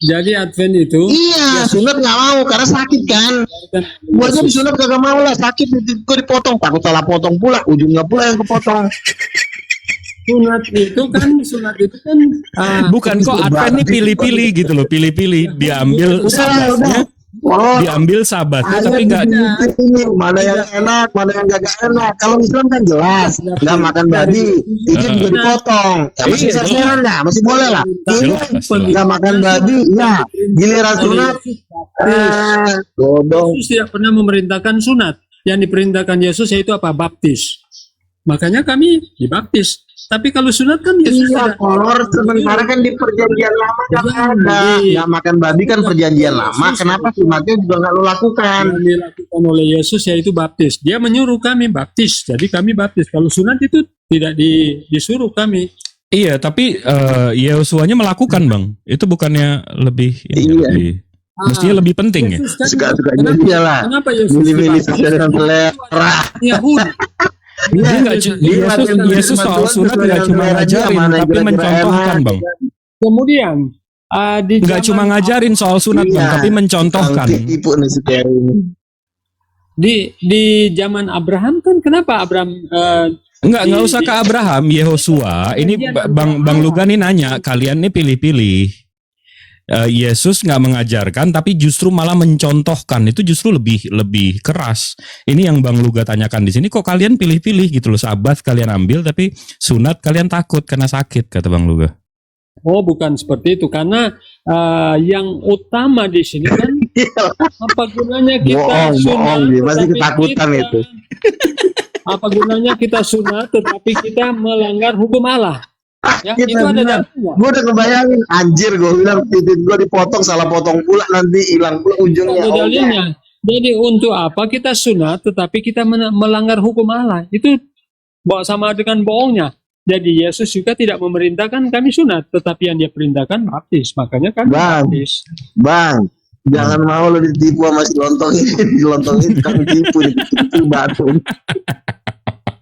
Jadi Advent itu Iya, sunat nggak mau karena sakit kan. Gua aja disunat kagak mau lah, sakit gue dipotong, takut salah potong pula, ujungnya pula yang kepotong. sunat itu kan Bukan kok Advent ini pilih-pilih gitu loh, pilih-pilih. Diambil sabatnya, Oh, diambil sabatnya, ada tapi nggak. ini mana yang enak, mana yang gak enak. Kalau Islam kan jelas, nggak makan babi, itu juga dipotong. Ya, masih Iya, serseran nggak, masih boleh lah. Ini Jelas, jelas. nggak makan babi, ya giliran sunat, bodong. Yesus tidak pernah memerintahkan sunat. Yang diperintahkan Yesus yaitu apa? Baptis. Makanya kami dibaptis. Tapi kalau sunat kan Yesus Iya, tidak. kolor sementara kan di perjanjian lama kan ada. Nggak makan babi kan perjanjian lama. Kenapa sunatnya juga nggak lo lakukan? Yang dilakukan oleh Yesus yaitu baptis. Dia menyuruh kami baptis. Jadi kami baptis. Kalau sunat itu tidak disuruh kami. Iya, tapi Yehosuanya melakukan Bang. Itu bukannya lebih, Iya. lebih mestinya lebih penting ya. Yesus kan- Suka-sukanya dia lah. Kenapa Yesus Milih-milih dibaptis? sesuai dengan selera. Yahudi. Dia nggak cu- Yesus soal sunat nggak cuma ngajarin, tapi mencontohkan Bang. Kemudian di Nggak zaman- cuma ngajarin soal sunat Bang, Iya. tapi mencontohkan. Tipu nih si Ferry ini. di zaman Abraham kan kenapa Abraham Nggak usah ke Abraham, Yehosua. Ini Bang Lugan nih nanya, kalian nih pilih-pilih. Yesus nggak mengajarkan, tapi justru malah mencontohkan. Itu justru lebih keras. Ini yang Bang Luga tanyakan di sini. Kok kalian pilih-pilih gitu loh? Sabat kalian ambil, tapi sunat kalian takut karena sakit, kata Bang Luga. Oh, bukan seperti itu, karena yang utama di sini kan apa gunanya kita Bohong, dia pasti tetapi ketakutan itu. Apa gunanya kita sunat tetapi kita melanggar hukum Allah? Ya, Kita itu ada bilang, dalilnya. gue udah ngebayangin, anjir gue bilang titik gue dipotong, salah potong pula nanti hilang pula ujungnya. Ada dalilnya. Jadi untuk apa kita sunat tetapi kita melanggar hukum Allah? Itu sama dengan bohongnya. Jadi Yesus juga tidak memerintahkan kami sunat, tetapi yang dia perintahkan baptis. Makanya kami Bang. baptis. Bang, jangan mau lo ditipu sama si lontong ini, di lontong ini kan tipu, ditipu batu.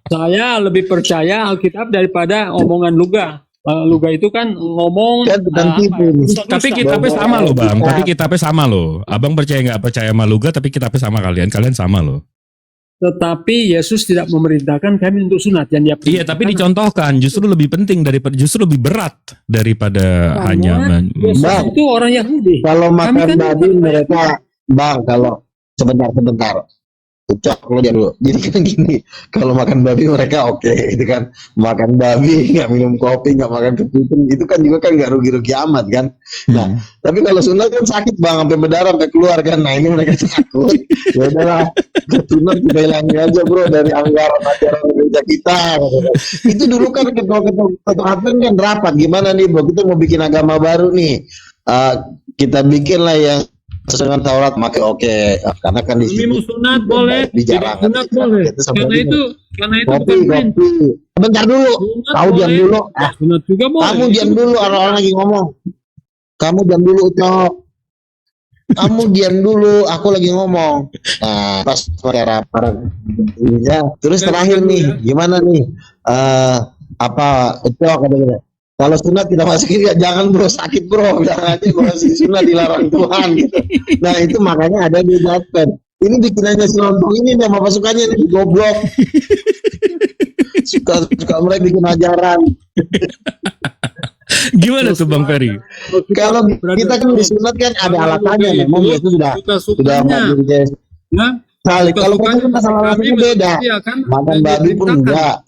Saya lebih percaya Alkitab daripada omongan Luga. Luga itu kan ngomong. Kan bukan tipu nih. Tapi kitabnya sama loh Bang. Tapi kitabnya sama loh. Abang percaya nggak percaya sama Luga, tapi kitabnya sama kalian. Kalian sama loh. Tetapi Yesus tidak memerintahkan kami untuk sunat. Yang dia Iya, tapi dicontohkan justru lebih penting daripada, justru lebih berat daripada hanya. Yesus Bang. itu orang Yahudi. Kalau Kami makan kan babi bukan mereka, bang, kalau sebentar. Ucap lo dia dulu. Jadi kan gini, kalau makan babi mereka oke, itu kan makan babi, nggak minum kopi, nggak makan kepiting, itu kan juga kan nggak rugi-rugi amat kan. Nah, tapi kalau sunat kan sakit bang, sampai berdarah, sampai keluar kan. Nah ini mereka takut. Ya udahlah, sunat kita hilangin aja bro dari anggaran ajaran gereja kita. Itu dulu kan ketua Advent kan rapat, gimana nih bro? Kita mau bikin agama baru nih. Kita bikin lah yang sesuai dengan Taurat, makai oke. Karena kan di Kami mau sunat boleh, tidak dijarang. sunat boleh. Karena itu Kopi. bukan perintah. Bentar dulu. Sunat Kau diam boleh, dulu. sunat juga boleh. Kamu diam dulu, orang-orang lagi ngomong. Kamu diam dulu, Cok. Kamu diam dulu, aku lagi ngomong. Nah, pas para ya. Terus terakhir nih, gimana nih? Apa Cok ada Kalau sunat kita masukin ya jangan bro, sakit bro, bilang aja masih sunat dilarang Tuhan gitu. Nah itu makanya ada di Advent. Ini bikin aja si lontong ini nama pasukannya ini goblok. suka mereka bikin ajaran. Gimana tuh Bang Ferry? Kalau kita kan disunat kan ada alasannya, memang itu sudah Nah, kali. Kalau kita kan masalah alasannya beda. Makan babi pun enggak.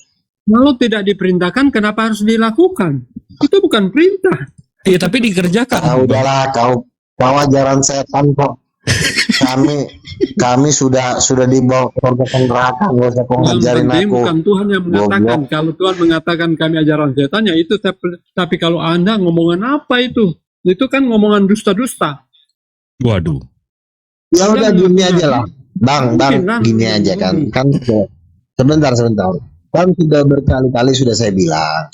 Kalau tidak diperintahkan, kenapa harus dilakukan? Itu bukan perintah. Iya tapi dikerjakan. Udahlah kau ajaran setan kok. Kami sudah dibawa ke neraka, nggak usah kau ngajarin aku. Bukan Tuhan yang mengatakan. Kalau Tuhan mengatakan kami ajaran setan, ya itu. Tapi kalau Anda ngomongan apa itu? Itu kan ngomongan dusta-dusta. Waduh. Ya udah gini aja lah, bang, gini aja kan sebentar. Kan sudah berkali-kali saya bilang,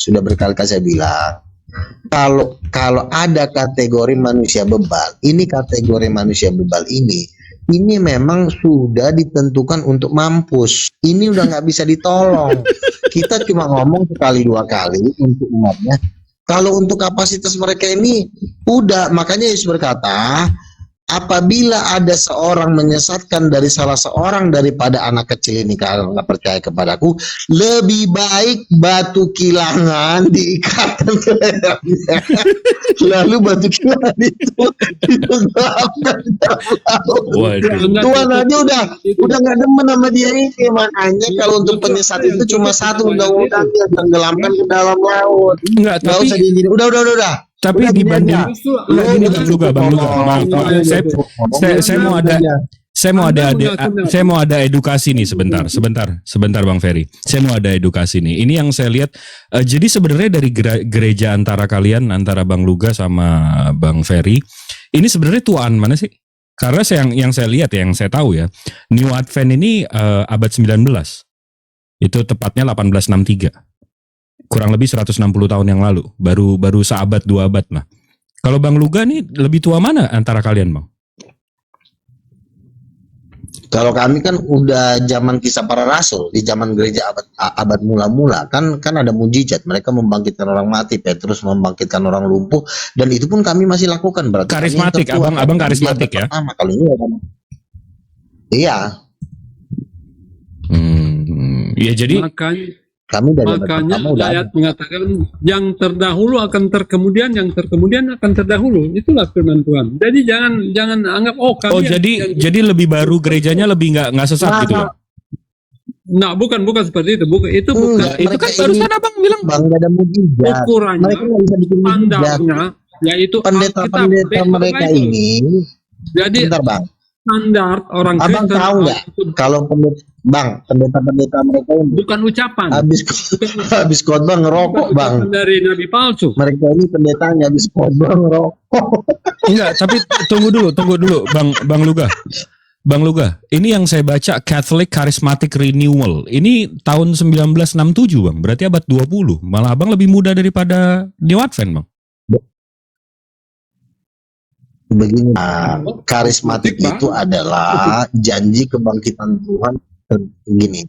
kalau ada kategori manusia bebal, ini memang sudah ditentukan untuk mampus. Ini udah nggak bisa ditolong. Kita cuma ngomong sekali dua kali untuk umatnya. Kalau untuk kapasitas mereka ini udah, makanya Yesus berkata, apabila ada seorang menyesatkan dari salah seorang daripada anak kecil ini kalau nggak percaya kepadaku, lebih baik batu kilangan diikatkan ke lehernya, lalu batu kilangan itu ditenggelamkan di dalam laut. Tuhan aja udah nggak demen sama dia ini. Makanya kalau untuk penyesat itu cuma satu undang-undangnya, tenggelamkan ke dalam laut. Nggak usah diizinin. Udah. Tapi dibanding Bang Luga, saya mau ada edukasi nih sebentar Bang Ferry. Saya mau ada edukasi nih. Ini yang saya lihat. Jadi sebenarnya dari gereja antara kalian, antara Bang Luga sama Bang Ferry, ini sebenarnya tuaan mana sih? Karena yang saya lihat, yang saya tahu ya, New Advent ini abad 19. Itu tepatnya 1863. Kurang lebih 160 tahun yang lalu, baru seabad 2 abad lah. Kalau Bang Luga nih lebih tua mana antara kalian, Bang? Kalau kami kan udah zaman kisah para rasul, di zaman gereja abad mula-mula kan ada mujizat, mereka membangkitkan orang mati, Petrus membangkitkan orang lumpuh, dan itu pun kami masih lakukan. Berarti karismatik, abang karismatik ya? Kalau ini iya. Ya jadi makanya ayat mengatakan yang terdahulu akan terkemudian, yang terkemudian akan terdahulu. Itulah firman Tuhan. Jadi jangan anggap kami. Jadi lebih baru gerejanya lebih nggak sesat gitu ya? Nah, bukan seperti itu. Itu bukan. Itu kan barusan abang bilang Bang nggak ada mujizat. Ukurannya, standarnya, yaitu pendeta mereka ini. Jadi bentar, Bang. Standar orang Abang Kristen tahu nggak kalau pendeta mereka ini bukan ucapan, habis khotbah ngerokok, Bang, dari nabi palsu. Mereka ini pendetanya habis khotbah ngerokok. Enggak, tapi tunggu dulu Bang Luga, ini yang saya baca Catholic Charismatic Renewal. Ini tahun 1967, Bang. Berarti abad 20. Malah Abang lebih muda daripada New Advent, Bang. Begini, karismatik itu adalah janji kebangkitan Tuhan. Gini,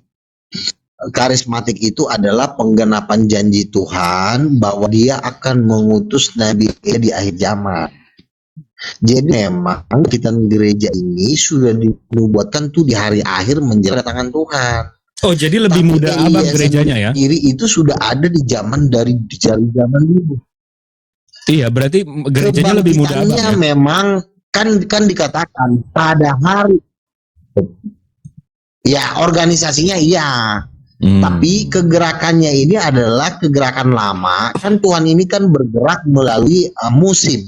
karismatik itu adalah penggenapan janji Tuhan bahwa Dia akan mengutus Nabi di akhir zaman. Jadi memang kebangkitan gereja ini sudah dinubuatkan tuh di hari akhir menjelang kedatangan Tuhan. Oh, jadi lebih muda Abang gerejanya ya? Itu sudah ada di zaman zaman dulu. Iya, berarti gerejanya lebih muda Abang ya? Memang kan dikatakan pada hari ya organisasinya iya. Tapi kegerakannya ini adalah kegerakan lama. Kan Tuhan ini kan bergerak melalui musim.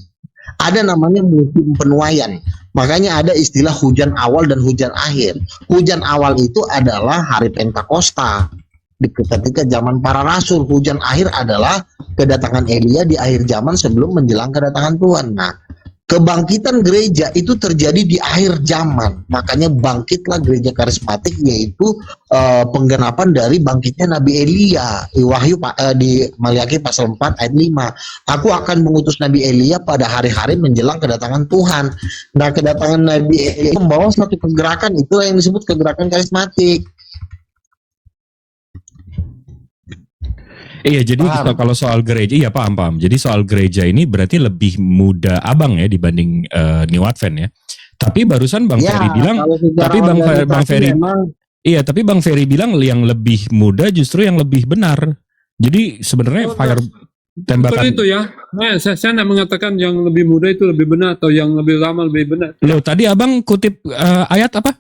Ada namanya musim penuaian. Makanya ada istilah hujan awal dan hujan akhir. Hujan awal itu adalah hari Pentakosta. Ketika zaman para rasul, hujan akhir adalah kedatangan Elia di akhir zaman sebelum menjelang kedatangan Tuhan. Nah, kebangkitan gereja itu terjadi di akhir zaman. Makanya bangkitlah gereja karismatik, yaitu penggenapan dari bangkitnya Nabi Elia. Wahyu di Maliaki pasal 4 ayat 5. Aku akan mengutus Nabi Elia pada hari-hari menjelang kedatangan Tuhan. Nah, kedatangan Nabi Elia membawa satu kegerakan, itu yang disebut kegerakan karismatik. Iya, jadi Paham? kalau soal gereja, iya paham. Jadi soal gereja ini berarti lebih muda abang ya dibanding New Advent ya. Tapi barusan Bang Ya, Ferry bilang, kalau secara tapi Bang organisasi Ferry, memang iya, tapi Bang Ferry bilang yang lebih muda justru yang lebih benar. Jadi sebenarnya fire Seperti tembakan. itu ya. Saya tidak mengatakan yang lebih muda itu lebih benar atau yang lebih lama lebih benar. Loh, tadi abang kutip ayat apa?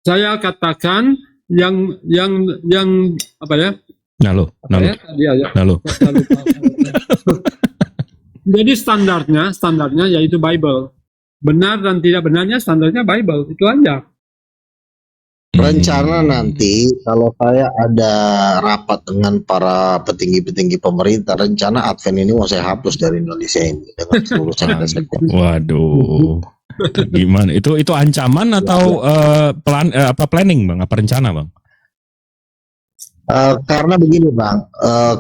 Saya katakan yang apa ya? Nah lo. Ayat tadi aja. Nah lo. Saya lupa. Jadi standarnya yaitu Bible. Benar dan tidak benarnya standarnya Bible, itu aja. rencana nanti kalau saya ada rapat dengan para petinggi-petinggi pemerintah, rencana Advent ini mau saya hapus dari Indonesia ini dengan seluruh sektor. Waduh. Gimana? Itu ancaman atau planning Bang? Apa rencana Bang? Karena begini Bang,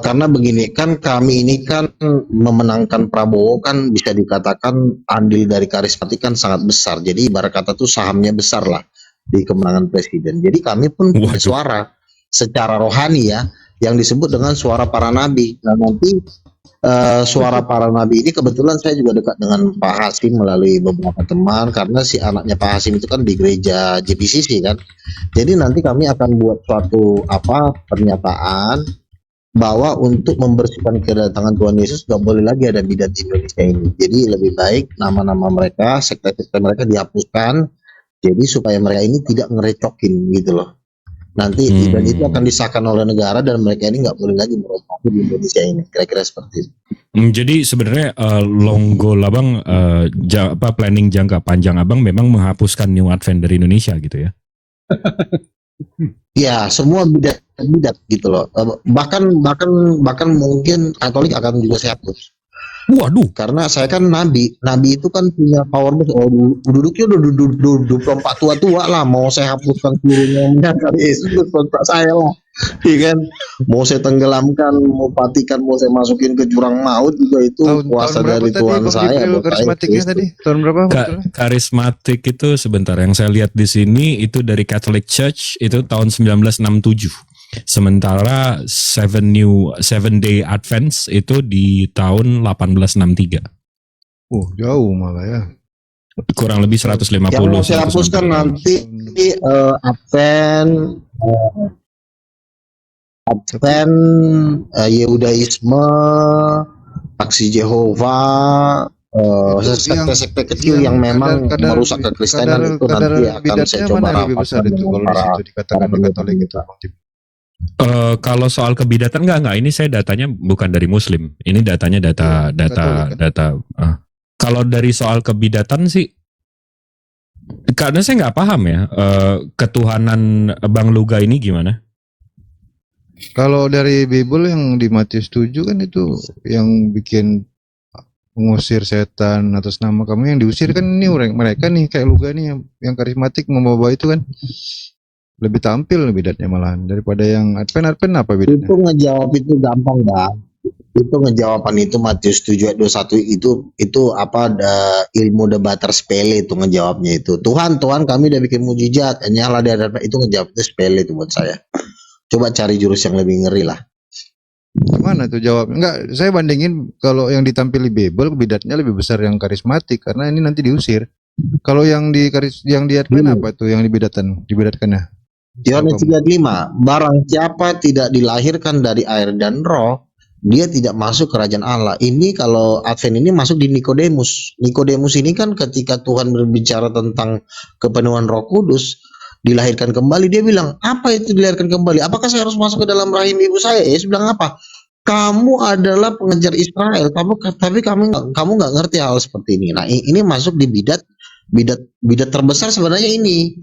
karena begini kan kami ini kan memenangkan Prabowo kan bisa dikatakan andil dari karismatik kan sangat besar. Jadi ibarat kata tuh sahamnya besar lah di kemenangan presiden. Jadi kami pun punya suara secara rohani ya yang disebut dengan suara para nabi. Nah nanti suara para nabi ini kebetulan saya juga dekat dengan Pak Hasim melalui beberapa teman karena si anaknya Pak Hasim itu kan di gereja JPCC kan. Jadi nanti kami akan buat suatu pernyataan bahwa untuk membersihkan kedatangan Tuhan Yesus gak boleh lagi ada bidat di Indonesia ini. Jadi lebih baik nama-nama mereka, sekte-sekte mereka dihapuskan. Jadi supaya mereka ini tidak ngerecokin gitu loh. Nanti dan itu akan disahkan oleh negara dan mereka ini nggak boleh lagi merobohkan di Indonesia ini. Kira-kira seperti itu. Jadi sebenarnya long goal abang, planning jangka panjang abang memang menghapuskan New Advent dari Indonesia gitu ya? Ya semua bidat gitu loh. Bahkan mungkin Katolik akan juga saya hapus. Waduh. Karena saya kan nabi itu kan punya power besar. Duduknya udah 24 tua lah. Mau saya hapuskan seluruhnya menyangkal Yesus kontak saya lah. Iya kan. Mau saya tenggelamkan, mau patikan, mau saya masukin ke jurang maut juga itu kuasa dari Tuhan saya. Karismatiknya tadi tahun berapa? Karismatik itu sebentar yang saya lihat di sini itu dari Catholic Church itu tahun 1967. Sementara Seven Day Advents itu di tahun 1863. Jauh malah ya. Kurang lebih 150. Yang mau saya hapuskan nanti Advent, Yehudaisme, Saksi Jehovah, sekte-sekte kecil yang memang merusak kekristenan itu nanti akan saya coba rapatkan dengan para Katolik itu. Kalau soal kebidatan enggak, ini saya datanya bukan dari Muslim. Ini datanya data. Kalau dari soal kebidatan sih, karena saya nggak paham ya ketuhanan Bang Luga ini gimana? Kalau dari Bible yang di Matius 7 kan itu yang bikin mengusir setan atas nama kamu, yang diusir kan ini mereka nih kayak Luga nih yang karismatik membawa itu kan. Lebih tampil bidatnya malahan daripada yang Advent apa bidatnya? Itu ngejawab itu gampang Bang. Itu ngejawaban itu Matius 7 ayat 21 itu ilmu debater sepele itu ngejawabnya itu. Tuhan kami udah bikin mujizat, nyala di hadapan itu ngejawabnya sepele itu buat saya. Coba cari jurus yang lebih ngeri lah. Gimana tuh jawab? Enggak, saya bandingin kalau yang ditampil di Bible bidatnya lebih besar yang karismatik karena ini nanti diusir. Kalau yang di Advent apa tuh yang dibidatkannya? Yohanes 3:5, barang siapa tidak dilahirkan dari air dan roh, dia tidak masuk kerajaan Allah. Ini kalau Advent ini masuk di Nikodemus. Nikodemus ini kan ketika Tuhan berbicara tentang kepenuhan Roh Kudus, dilahirkan kembali, dia bilang, apa itu dilahirkan kembali? Apakah saya harus masuk ke dalam rahim ibu saya? Yesus bilang apa? Kamu adalah pengejar Israel, tapi kamu nggak ngerti hal seperti ini. Nah, ini masuk di bidat terbesar sebenarnya ini.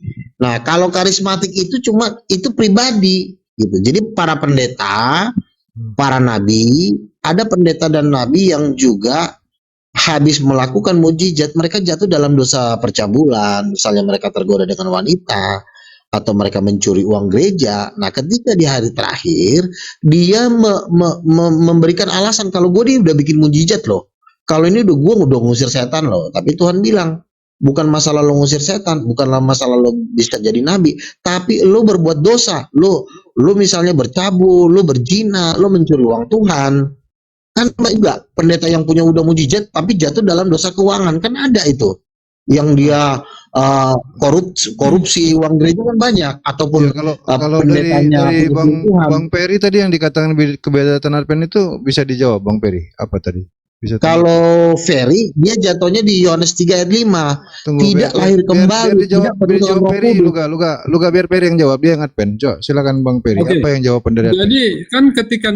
Nah, kalau karismatik itu itu pribadi gitu. Jadi para pendeta, para nabi, ada pendeta dan nabi yang juga habis melakukan mujizat mereka jatuh dalam dosa percabulan, misalnya mereka tergoda dengan wanita atau mereka mencuri uang gereja. Nah, ketika di hari terakhir dia memberikan alasan kalau gue udah bikin mujizat loh. Kalau ini gue udah ngusir setan loh. Tapi Tuhan bilang, bukan masalah lo ngusir setan, bukanlah masalah lo bisa jadi nabi, tapi lo berbuat dosa, lo misalnya bercabul, lo berzina, lo mencuri uang Tuhan. Kan juga pendeta yang punya udah mujizat tapi jatuh dalam dosa keuangan, kan ada itu. Yang dia korupsi uang gereja kan banyak, ataupun Ya, kalau dari Bang Peri tadi yang dikatakan kebiasaan Advent itu bisa dijawab Bang Peri, apa tadi? Bisa kalau Ferry dia jatuhnya di Yohanes 3 ayat 5. Tidak lahir kembali, tidak penuh dengan Roh Peri, Kudus. Luga biar Peri yang jawab, dia yang Advent. Coba silakan Bang Peri. Oke. Apa yang jawaban dari Advent? Jadi kan ketika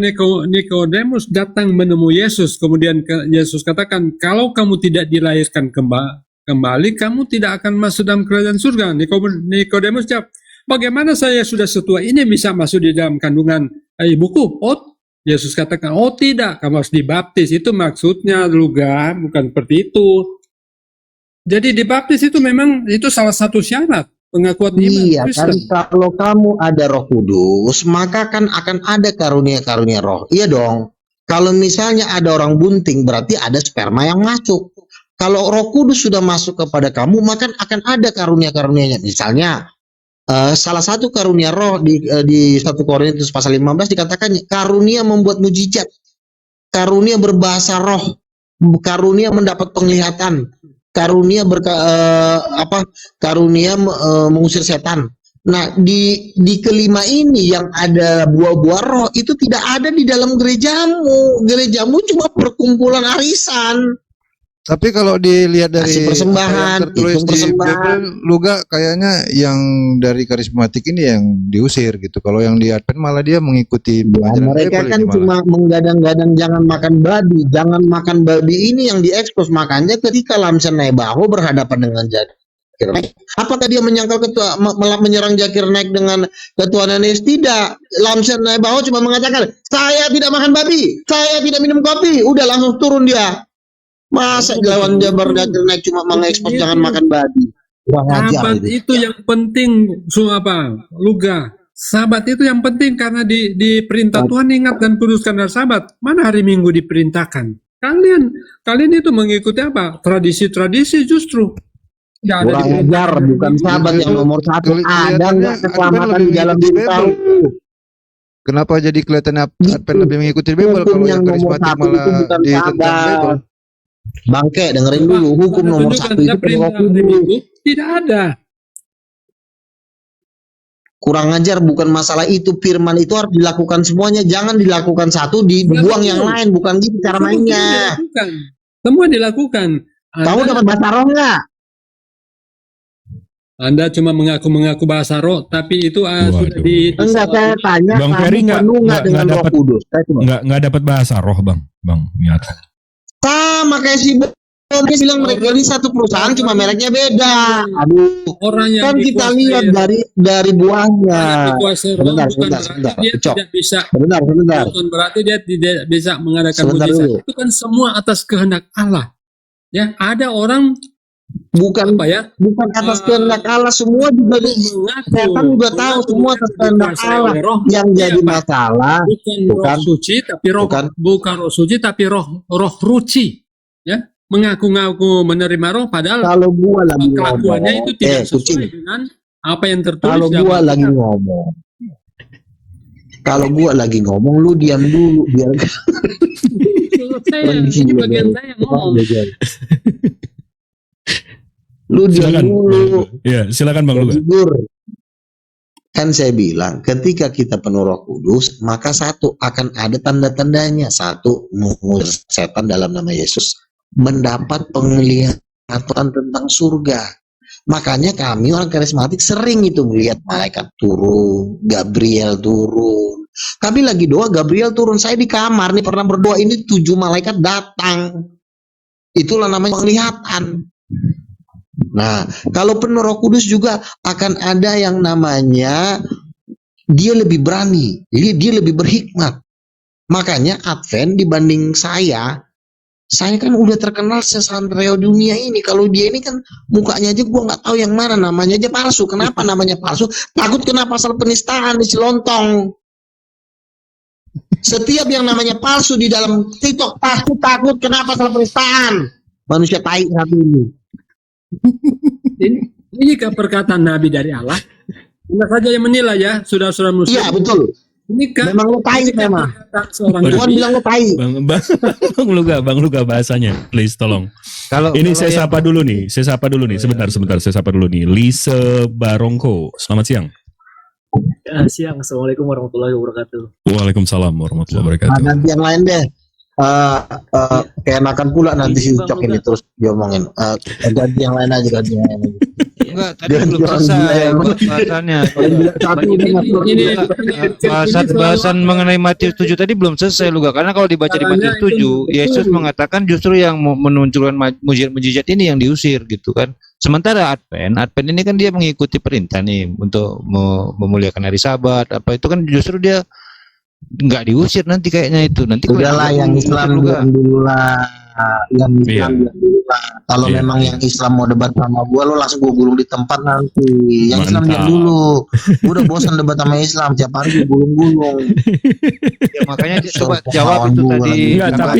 Nikodemus datang menemui Yesus, kemudian Yesus katakan, kalau kamu tidak dilahirkan kembali, kamu tidak akan masuk dalam kerajaan surga. Nikodemus jawab, bagaimana saya sudah setua ini bisa masuk di dalam kandungan ibuku? Oh, Yesus katakan, oh tidak, kamu harus dibaptis. Itu maksudnya, Luga, bukan seperti itu. Jadi dibaptis itu memang itu salah satu syarat pengakuan iman Iya, Kristen. kan kalau kamu ada Roh Kudus, maka kan akan ada karunia-karunia roh. Iya dong. Kalau misalnya ada orang bunting, berarti ada sperma yang masuk. Kalau Roh Kudus sudah masuk kepada kamu, maka akan ada karunia-karunianya. Misalnya, salah satu karunia roh di 1 Korintus pasal 15 dikatakan karunia membuat mujizat, karunia berbahasa roh, karunia mendapat penglihatan, karunia mengusir setan. Nah, di kelima ini yang ada buah-buah roh itu tidak ada di dalam gerejamu. Gerejamu cuma perkumpulan arisan. Tapi kalau dilihat dari Kasih persembahan, apa yang tertulis hitung di persembahan. Bible, Luga kayaknya yang dari karismatik ini yang diusir gitu. Kalau yang di Advent malah dia mengikuti pelajaran Mereka Bible kan ini malah. cuma menggadang-gadang jangan makan babi. Jangan makan babi ini yang diekspos. Makanya ketika Lamsan Nebaho berhadapan dengan Zakir Naik, apakah dia menyangkal menyerang Zakir Naik dengan ketuhanan Yesus? Tidak. Lamsan Nebaho cuma mengatakan, saya tidak makan babi, saya tidak minum kopi. Udah langsung turun dia. Masa lawan Jabar Zakir Naik cuma mengekspos jangan makan babi? Kurang ajar Sahabat itu yang penting, Luga. Sahabat itu yang penting karena di perintah Tuhan ingat dan kuduskan dari sahabat. Mana hari Minggu diperintahkan? Kalian itu mengikuti apa? Tradisi-tradisi justru. Nggak ada Kurang ajar, bukan sahabat yang nomor satu. Ada nggak keselamatan di dalam diri kamu? Kenapa jadi kelihatannya Advent lebih mengikuti Bible kalau yang karismatik malah ditentang Bible? Bangke, dengerin dulu. Hukum nomor satu itu perintah Roh hari Kudus. Minggu tidak ada. Kurang ajar, bukan masalah itu. Firman itu harus dilakukan semuanya. Jangan dilakukan satu, dibuang yang lain. Bukan gitu cara mainnya. Semua dilakukan. Kamu dapat bahasa roh nggak? Anda cuma mengaku bahasa roh, tapi itu sudah Enggak, saya tanya. Bang kamu Ferry penuh nggak dengan Roh dapat Kudus? Saya cuma nggak dapat bahasa roh bang niat. sama kayak si Bom bilang mereka ini satu perusahaan cuma mereknya beda. Aduh, orang yang kan kita lihat dari buahnya. Sebentar. Bukan berarti dia tidak bisa mengadakan mujizat. Itu kan semua atas kehendak Allah. Ya, ada orang bukan atas kehendak Allah, semua juga setan juga tahu semua atas kehendak Allah. Yang jadi masalah bukan roh suci tapi bukan roh suci tapi roh ruci, ya, mengaku-ngaku menerima roh padahal kalau gua lagi kelakuannya itu tidak sesuai dengan apa yang tertulis. Kalau gua lagi ngomong lu diam dulu biar ini bagian saya ngomong. Lu diam dulu. Ya, silakan Bang Luga. Kan saya bilang, ketika kita penuh Roh Kudus, maka satu akan ada tanda-tandanya. Satu, mengusir setan dalam nama Yesus, mendapat penglihatan tentang surga. Makanya kami orang karismatik sering itu melihat malaikat turun, Gabriel turun. Kami lagi doa, Gabriel turun. Saya di kamar nih pernah berdoa, ini 7 malaikat datang. Itulah namanya penglihatan. Nah, kalau penuh Roh Kudus juga akan ada yang namanya dia lebih berani, dia lebih berhikmat. Makanya Advent dibanding saya kan udah terkenal sesantrio dunia ini. Kalau dia ini kan mukanya aja gua nggak tahu yang mana, namanya aja palsu. Kenapa namanya palsu? Takut kena pasal penistaan di Cilontong. Setiap yang namanya palsu di dalam TikTok takut kena pasal penistaan. Manusia tai satu ini. Inikah perkataan Nabi dari Allah? Anda saja yang menilai ya, saudara-saudara muslim. Iya betul. Inikah Memang lo tai memang. perkataan seorang Waduh. Tuhan Nabi? bilang lo tai. Bang Luga bahasanya, please tolong. Kalau Ini kalau saya yang- sapa dulu nih, sebentar, saya sapa dulu nih. Lise Barongko, selamat siang. Siang, Assalamualaikum warahmatullahi wabarakatuh. Waalaikumsalam warahmatullahi Nah, wabarakatuh. nanti yang lain deh. Kayak makan pula nanti si Ucok ini terus diomongin. Ganti yang lain aja, ganti yang lain aja. enggak tadi Jangan belum jangan selesai gila ya, Bang. bahasannya. Satu udah ngatur. Bahasan mengenai Matius 7 tadi belum selesai juga, karena kalau dibaca di Matius 7 Yesus mengatakan justru yang menunjukkan mujizat ini yang diusir gitu kan. Sementara Advent ini kan dia mengikuti perintah nih untuk memuliakan hari Sabat apa itu kan justru dia nggak diusir nanti kayaknya itu nanti Udahlah yang Islam diam dulu lah. Yang Islam Iya. diam dulu lah. Kalau Iya. memang yang Islam mau debat sama gua, lo langsung gua gulung di tempat nanti. Yang Islam diam Mantap. dulu. Gua udah bosan debat sama Islam, tiap hari gua gulung-gulung. Ya, makanya dia coba Kawan jawab itu gua tadi. lagi. Enggak, tapi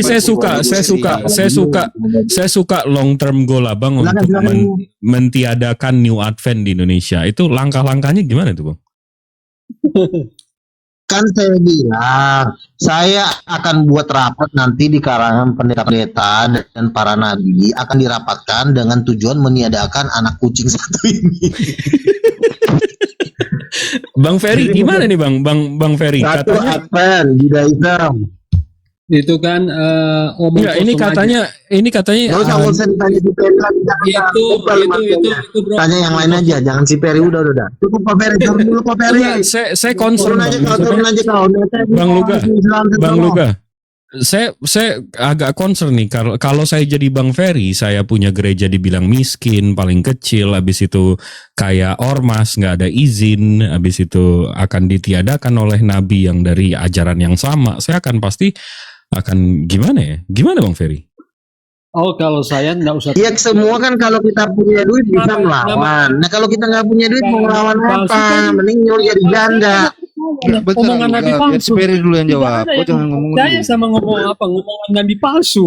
saya suka long term goal Abang Silakan, untuk silakan. mentiadakan New Advent di Indonesia. Itu langkah-langkahnya gimana tuh, Bang? Kan saya bilang, saya akan buat rapat nanti di kalangan pendeta-pendeta dan para nabi akan dirapatkan dengan tujuan meniadakan anak kucing satu ini. Bang Ferry gimana nih, Bang Ferry? Satu Katanya Advent, Judaism. Itu kan omong enggak, ini kosong katanya Gak usah ngusir tanya si Peri lagi. aja. itu bro. Tanya yang lain aja, jangan si Peri udah. Cukup Pak Peri, turun dulu Pak Peri. Enggak, saya concern, Turun aja Bang. kau, turun aja kau. Bang Luga, Bang Luga, saya agak concern nih kalau saya jadi Bang Ferry, saya punya gereja dibilang miskin, paling kecil, habis itu kayak ormas, nggak ada izin, habis itu akan ditiadakan oleh nabi yang dari ajaran yang sama, saya akan pasti akan gimana ya? Gimana Bang Ferry? Oh, kalau saya enggak usah. Ya semua kan kalau kita punya duit bisa melawan. Nah kalau kita nggak punya duit mau melawan apa? Mending nyuruh jadi janda. Betul, Omongan Nabi biar palsu. Peri dulu yang jawab. Tidak ada Kau yang jangan ngomong percaya dulu. sama ngomongan Nabi palsu.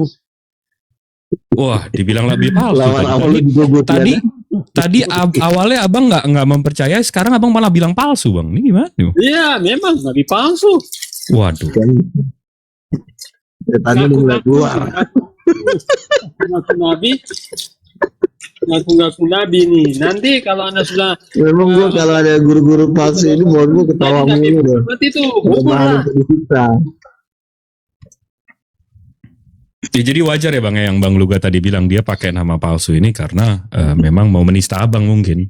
Wah, dibilang lebih palsu Lawan tadi. awal digugut Tadi awalnya abang nggak mempercayai, sekarang abang malah bilang palsu, Bang. Ini gimana? Nih? Iya, memang Nabi palsu. Waduh. Tadi mulai keluar. Ngaku Nabi. Ngaku Nabi nih. Nanti kalau Anda sudah Memang gua kalau ada guru-guru palsu ini buat gua ketawa Nabi mulu deh. Muhammad itu Ada hukum bahan lah. untuk disiksa. Ya, jadi wajar ya Bang ya, yang Bang Luga tadi bilang dia pakai nama palsu ini karena memang mau menista abang mungkin.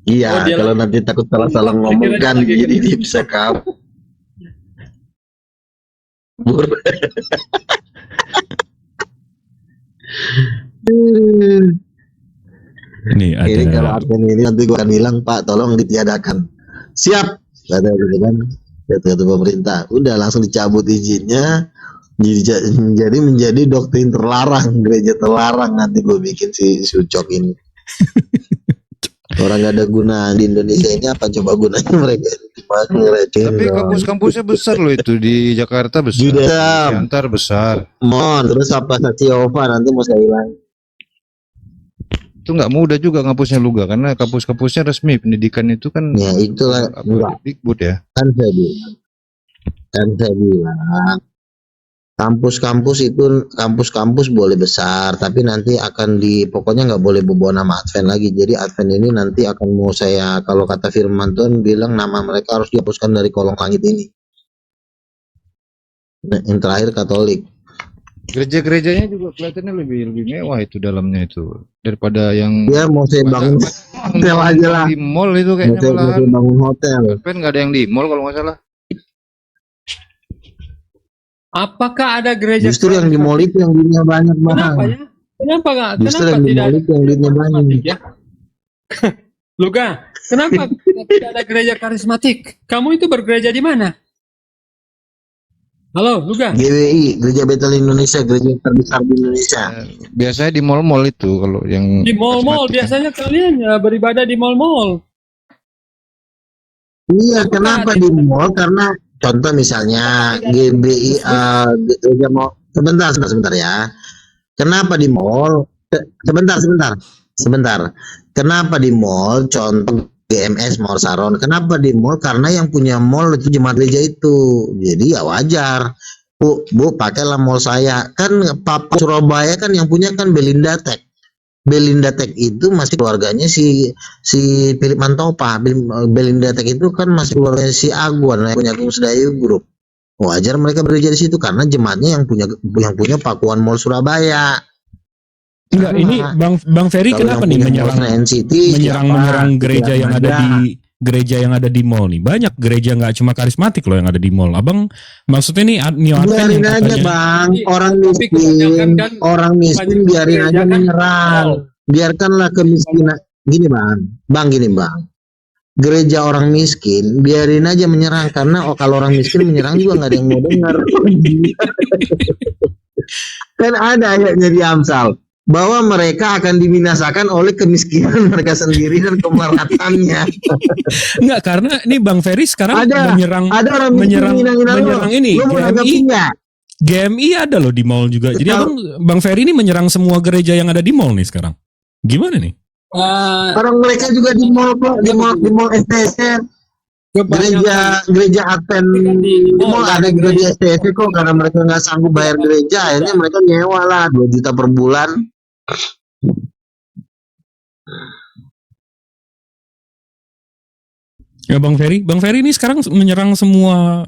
Iya, Oh, dia kalau nanti takut salah-salah ngomong kan, jadi dia bisa kabur. Ini ada Ini kalau admin ini nanti gua akan bilang, Pak, tolong ditiadakan. Siap, kata gitu kan, kata pemerintah. Udah langsung dicabut izinnya. Jadi menjadi doktrin terlarang, gereja terlarang nanti gue bikin si Ucok ini. Orang gak ada guna di Indonesia ini, apa coba gunanya mereka? Tapi kampus-kampusnya besar loh itu di Jakarta besar, Juda. di Antar besar. Mon, terus apa saksi Ova nanti mau saya bilang. Itu nggak mudah juga kampusnya Luga karena kampus-kampusnya resmi pendidikan itu kan Ya itulah, enggak. Dikbud ya. Kan saya bilang kampus-kampus boleh besar, tapi nanti akan pokoknya nggak boleh bawa nama Advent lagi. Jadi Advent ini nanti akan mau saya, kalau kata Firman Tuhan bilang, nama mereka harus dihapuskan dari kolong langit ini. Nah, yang terakhir Katolik. Gereja-gerejanya juga kelihatannya lebih mewah itu dalamnya itu daripada yang Ya mau saya bangun hotel aja lah. di mall itu Mau kayaknya saya malahan. bangun hotel. Advent nggak ada yang di mall kalau nggak salah. Apakah ada gereja? Justru yang di mall itu yang duitnya banyak Kenapa mahal. ya? Kenapa nggak? Justru Kenapa yang di tidak mall itu yang duitnya banyak. karismatik ya? Luga, kenapa tidak ada gereja karismatik? Kamu itu bergereja di mana? Halo, Luga. GWI, Gereja Betel Indonesia, gereja terbesar di Indonesia. Biasanya di mall-mall itu kalau yang Di mall-mall karismatik. biasanya kalian ya, beribadah di mall-mall. Iya, kenapa di mall? Karena contoh misalnya GBI, sebentar ya. Kenapa di mall? Sebentar. Kenapa di mall? Contoh GMS Mall Saron. Kenapa di mall? Karena yang punya mall itu jemaat gereja itu. Jadi ya wajar. Bu, pakailah mall saya. Kan Papa Surabaya kan yang punya kan Belinda Tech. Belinda Tech itu masih keluarganya si Philip Mantopa. Belinda Tech itu kan masih keluarganya si Aguan yang punya Agung Sedayu Group. Wajar mereka bekerja di situ karena jemaatnya yang punya Pakuan Mall Surabaya. Enggak, ini Bang Ferry kenapa nih menyerang gereja yang ada di mall nih? Banyak gereja nggak cuma karismatik loh yang ada di mall. Abang maksudnya nih New Advent biarin aja Bang, orang miskin biarin aja menyerang. Biarkanlah kemiskinan. Gini Bang. Gereja orang miskin biarin aja menyerang karena kalau orang miskin menyerang juga nggak ada yang mau dengar. Kan ada ayatnya di Amsal bahwa mereka akan dibinasakan oleh kemiskinan mereka sendiri dan kemelatannya. Enggak, karena ini Bang Ferry sekarang menyerang ini GMI ada loh di mall juga. Jadi Bang Ferry ini menyerang semua gereja yang ada di mall nih sekarang. Gimana nih? Orang mereka juga di mall kok, di mall STS. Gereja Advent di mall ada juga di STS kok, karena mereka nggak sanggup bayar gereja, akhirnya mereka nyewa lah 2 juta per bulan. Ya Bang Ferry ini sekarang menyerang semua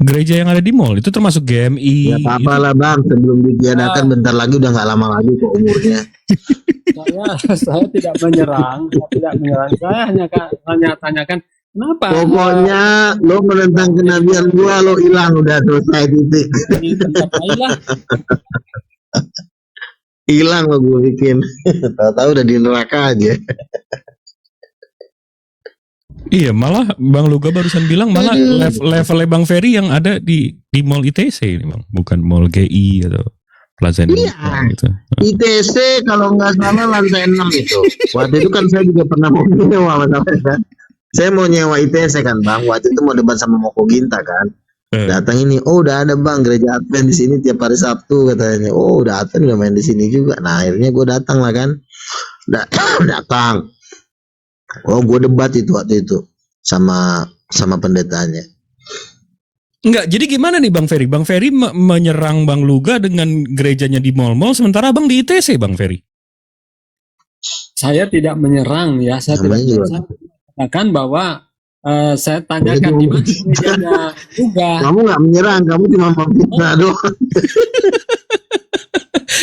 gereja yang ada di mall, itu termasuk GMI. Ya apa lah Bang, sebelum ditiadakan bentar lagi udah nggak lama lagi kok umurnya. Saya tidak menyerang. Saya hanya tanyakan kenapa. Pokoknya lo menentang kenabian gua, lo hilang, udah selesai titik. Hilang lo gue bikin. Tahu-tahu udah di neraka aja. Iya, malah Bang Luga barusan bilang malah levelnya Bang Ferry yang ada di mall ITC ini Bang, bukan mall GI atau Plaza Indonesia gitu. ITC kalau nggak salah lantai 6 itu. Waktu itu kan saya juga pernah mau nyewa kan. Saya mau nyewa ITC kan Bang. Waktu itu mau debat sama Moko Ginta kan. Datang ini, udah ada Bang gereja Advent di sini tiap hari Sabtu katanya. Udah Advent udah main di sini juga. Nah akhirnya gue datang lah kan. Datang. Gue debat itu waktu itu sama pendetanya. Enggak, jadi gimana nih Bang Ferry? Bang Ferry menyerang Bang Luga dengan gerejanya di mall-mall, sementara Bang di ITC Bang Ferry. Saya tidak menyerang ya, saya tidak katakan bahwa saya tanyakan di mana gerejanya juga. Kamu nggak menyerang, kamu cuma memfitnah doang.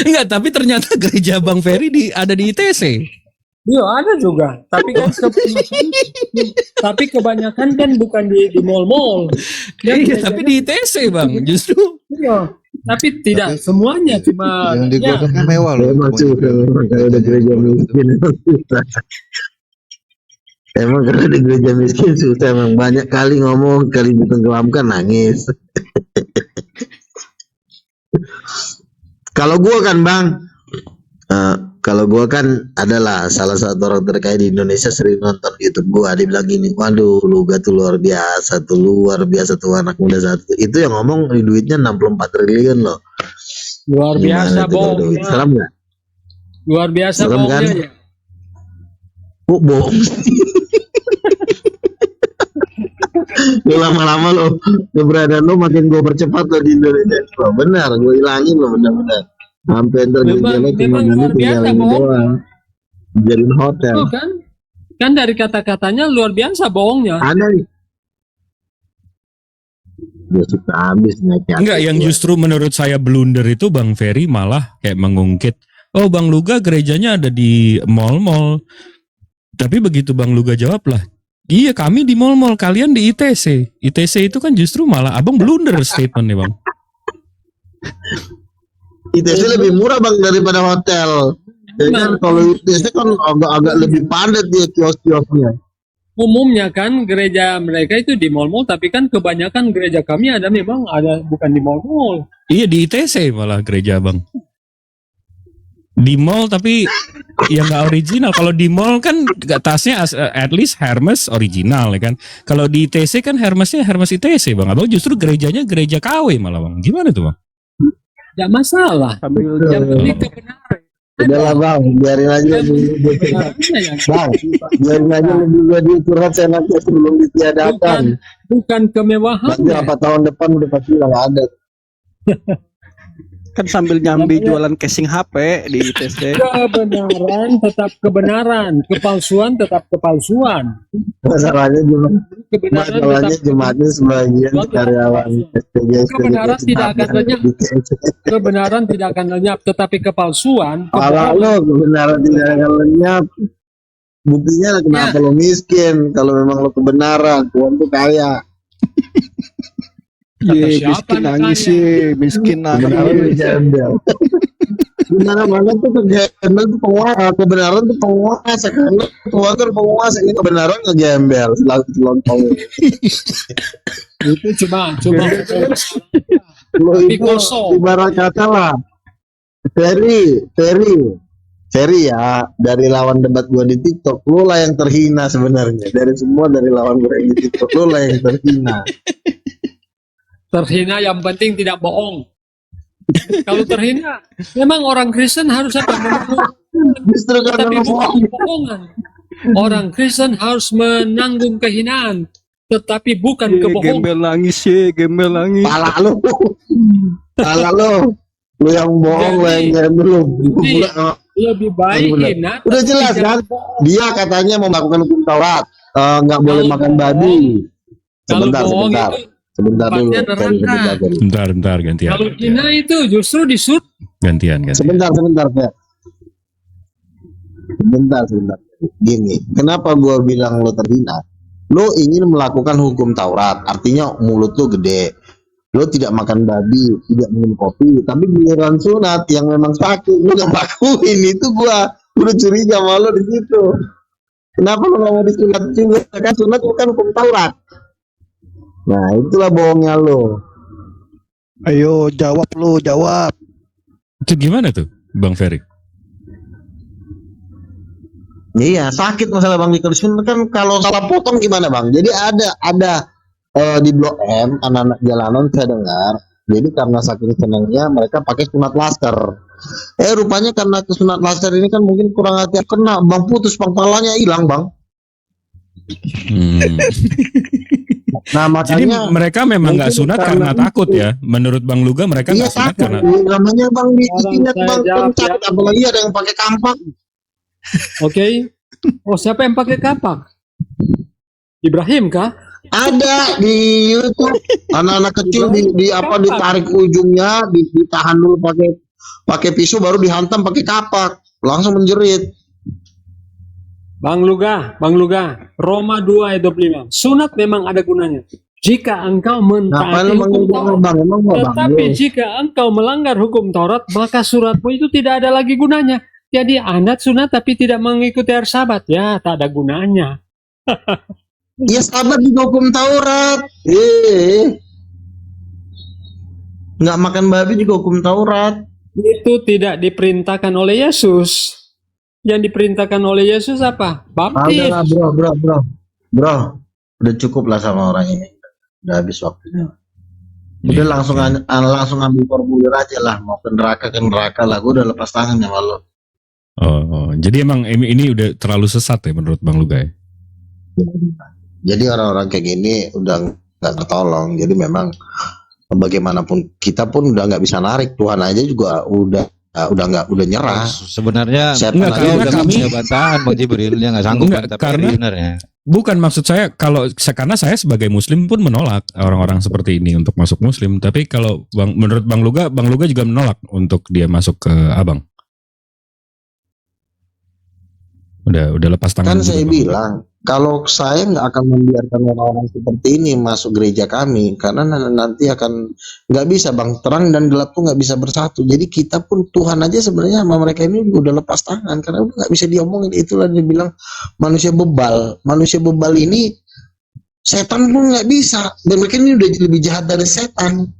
Enggak, tapi ternyata gereja Bang Ferry ada di ITC. Iya ada juga, tapi kebanyakan kan bukan di mall-mall. Iya, tapi di ITC Bang, justru. Iya, tapi tidak semuanya, cuma yang di gua kan mewah loh. Kalau udah gereja miskin emang kalau di gereja miskin susah, emang banyak kali ngomong, kali ditenggelamkan nangis. Kalau gua kan Bang, kalau gue kan adalah salah satu orang terkaya di Indonesia, sering nonton YouTube gue. Dia bilang gini, waduh Luga tuh luar biasa tuh anak muda satu. Itu yang ngomong duitnya 64 triliun loh. Luar biasa bohong. Serem nggak? Luar biasa bohongnya kan? Ya. Bohong. Lo lama-lama lo keberadaan lo makin gue percepat lo di Indonesia. Lo benar, gue hilangin lo benar-benar. Sampai terjadi cuma tinggal ini doang, jadiin hotel. Oh, kan dari kata-katanya luar biasa bohongnya. Ada nih. Dia suka habis nyakitin. Enggak, yang justru menurut saya blunder itu Bang Ferry malah kayak mengungkit, oh Bang Luga gerejanya ada di mall-mall. Tapi begitu Bang Luga jawab lah, iya kami di mall-mall, kalian di ITC. ITC itu kan justru malah abang blunder statementnya Bang. ITC lebih murah Bang daripada hotel. Jadi kan kalau ITC kan agak lebih padat dia kios-kiosnya. Umumnya kan gereja mereka itu di mall-mall, tapi kan kebanyakan gereja kami memang ada bukan di mall-mall. Iya di ITC malah gereja Bang. Di mall tapi yang nggak original. Kalau di mall kan tasnya at least Hermes original ya kan. Kalau di ITC kan Hermesnya Hermes ITC bang. Atau justru gerejanya gereja KW malah bang. Gimana tuh bang? Tidak masalah. Yang penting kebenaran. Udahlah bang, biarin aja bang, biarin aja lebih gua curhat senaknya sebelum ditiadakan. Bukan kemewahan. Nanti apa tahun depan udah pasti nggak ada. Kan sambil nyambi jualan casing HP di ITC. Kebenaran tetap kebenaran, kepalsuan tetap kepalsuan. Masalahnya jemaatnya sebagian karyawan Kebenaran tidak akan lenyap. Kebenaran tidak akan lenyap, tetapi kepalsuan. Kalau lo kebenaran tidak akan lenyap, buktinya kenapa lo miskin? Kalau memang lo kebenaran, Tuhan tuh kaya. Miskin nangis sih, miskin nangis. Mana tuh kegembel tuh penguasa, kebenaran tuh penguasa, karena Tuhan tuh penguasa, ini kebenaran ngegembel selalu lontong. Itu cuma Lo itu ibarat kata lah, Ferry ya, dari lawan debat gua di TikTok, lo lah yang terhina sebenarnya. Dari semua dari lawan gua di TikTok, lo lah yang terhina. Terhina yang penting tidak bohong. Kalau terhina, memang orang Kristen harus apa? Justru karena Bohongan. Orang Kristen harus menanggung kehinaan, tetapi bukan kebohongan. Gembel nangis sih, gembel nangis. Pala lo yang bohong, lo yang gembel. Lebih baik hina. Udah jelas kan? Dia katanya mau melakukan hukum Taurat, nggak boleh makan babi. Sebentar dulu. Bentar gantian. Kalau hina itu justru disuruh. Gantian. Sebentar, Fer. Sebentar. Gini, kenapa gua bilang lo terhina? Lo ingin melakukan hukum Taurat, artinya mulut lo gede. Lo tidak makan babi, tidak minum kopi, tapi giliran sunat yang memang sakit lo gak lakuin. Itu gua udah curiga sama lo di situ. Kenapa lo gak mau disunat juga? Kan sunat bukan hukum Taurat. Nah, itulah bohongnya lo. Ayo jawab. Itu gimana tuh Bang Ferry? Iya, sakit masalah Bang di Kristen kan, kalau salah potong gimana Bang? Jadi ada di Blok M anak-anak jalanan saya dengar. Jadi karena saking senangnya mereka pakai sunat laser. Rupanya karena sunat laser ini kan mungkin kurang hati kena, Bang, putus pangkalanya hilang Bang. Nah, jadi mereka memang nggak sunat karena takut ya. Menurut Bang Luga mereka nggak sunat karena namanya Bang disunat Bang pencak, apalagi ada yang pakai kampak. Oke. Oh, siapa yang pakai kampak? Ibrahim kah? Ada di YouTube anak-anak kecil ditarik ujungnya, ditahan dulu pakai pisau, baru dihantam pakai kapak, langsung menjerit. Bang Luga, Roma 2 ayat 25. Sunat memang ada gunanya. Jika engkau mentaati hukum Taurat, tetapi jika engkau melanggar hukum Taurat, maka suratmu itu tidak ada lagi gunanya. Jadi Anda sunat tapi tidak mengikuti hari Sabat, ya tak ada gunanya. Ya Sabat juga hukum Taurat. Nggak makan babi juga hukum Taurat. Itu tidak diperintahkan oleh Yesus. Yang diperintahkan oleh Yesus apa? Baptis. Bro, udah cukup lah sama orang ini. Udah habis waktunya. Udah langsung ambil formulir aja lah. Mau ke neraka lah. Gue udah lepas tangan sama lo. Oh, jadi emang ini udah terlalu sesat ya menurut Bang Luga ya? Jadi orang-orang kayak gini udah nggak ketolong. Jadi memang bagaimanapun kita pun udah nggak bisa narik. Tuhan aja juga udah nyerah. Sebenarnya karena kami bantahan Bang Jibril yang nggak sanggup karena bukan maksud saya karena saya sebagai Muslim pun menolak orang-orang seperti ini untuk masuk Muslim. Tapi kalau menurut Bang Luga juga menolak untuk dia masuk ke Abang. Udah lepas tangan. Kan saya bilang kalau saya nggak akan membiarkan orang-orang seperti ini masuk gereja kami, karena nanti akan nggak bisa Bang, terang dan gelap tuh nggak bisa bersatu. Jadi kita pun Tuhan aja sebenarnya sama mereka ini udah lepas tangan karena udah nggak bisa diomongin. Itulah dia bilang manusia bebal ini setan pun nggak bisa, dan mereka ini udah lebih jahat dari setan.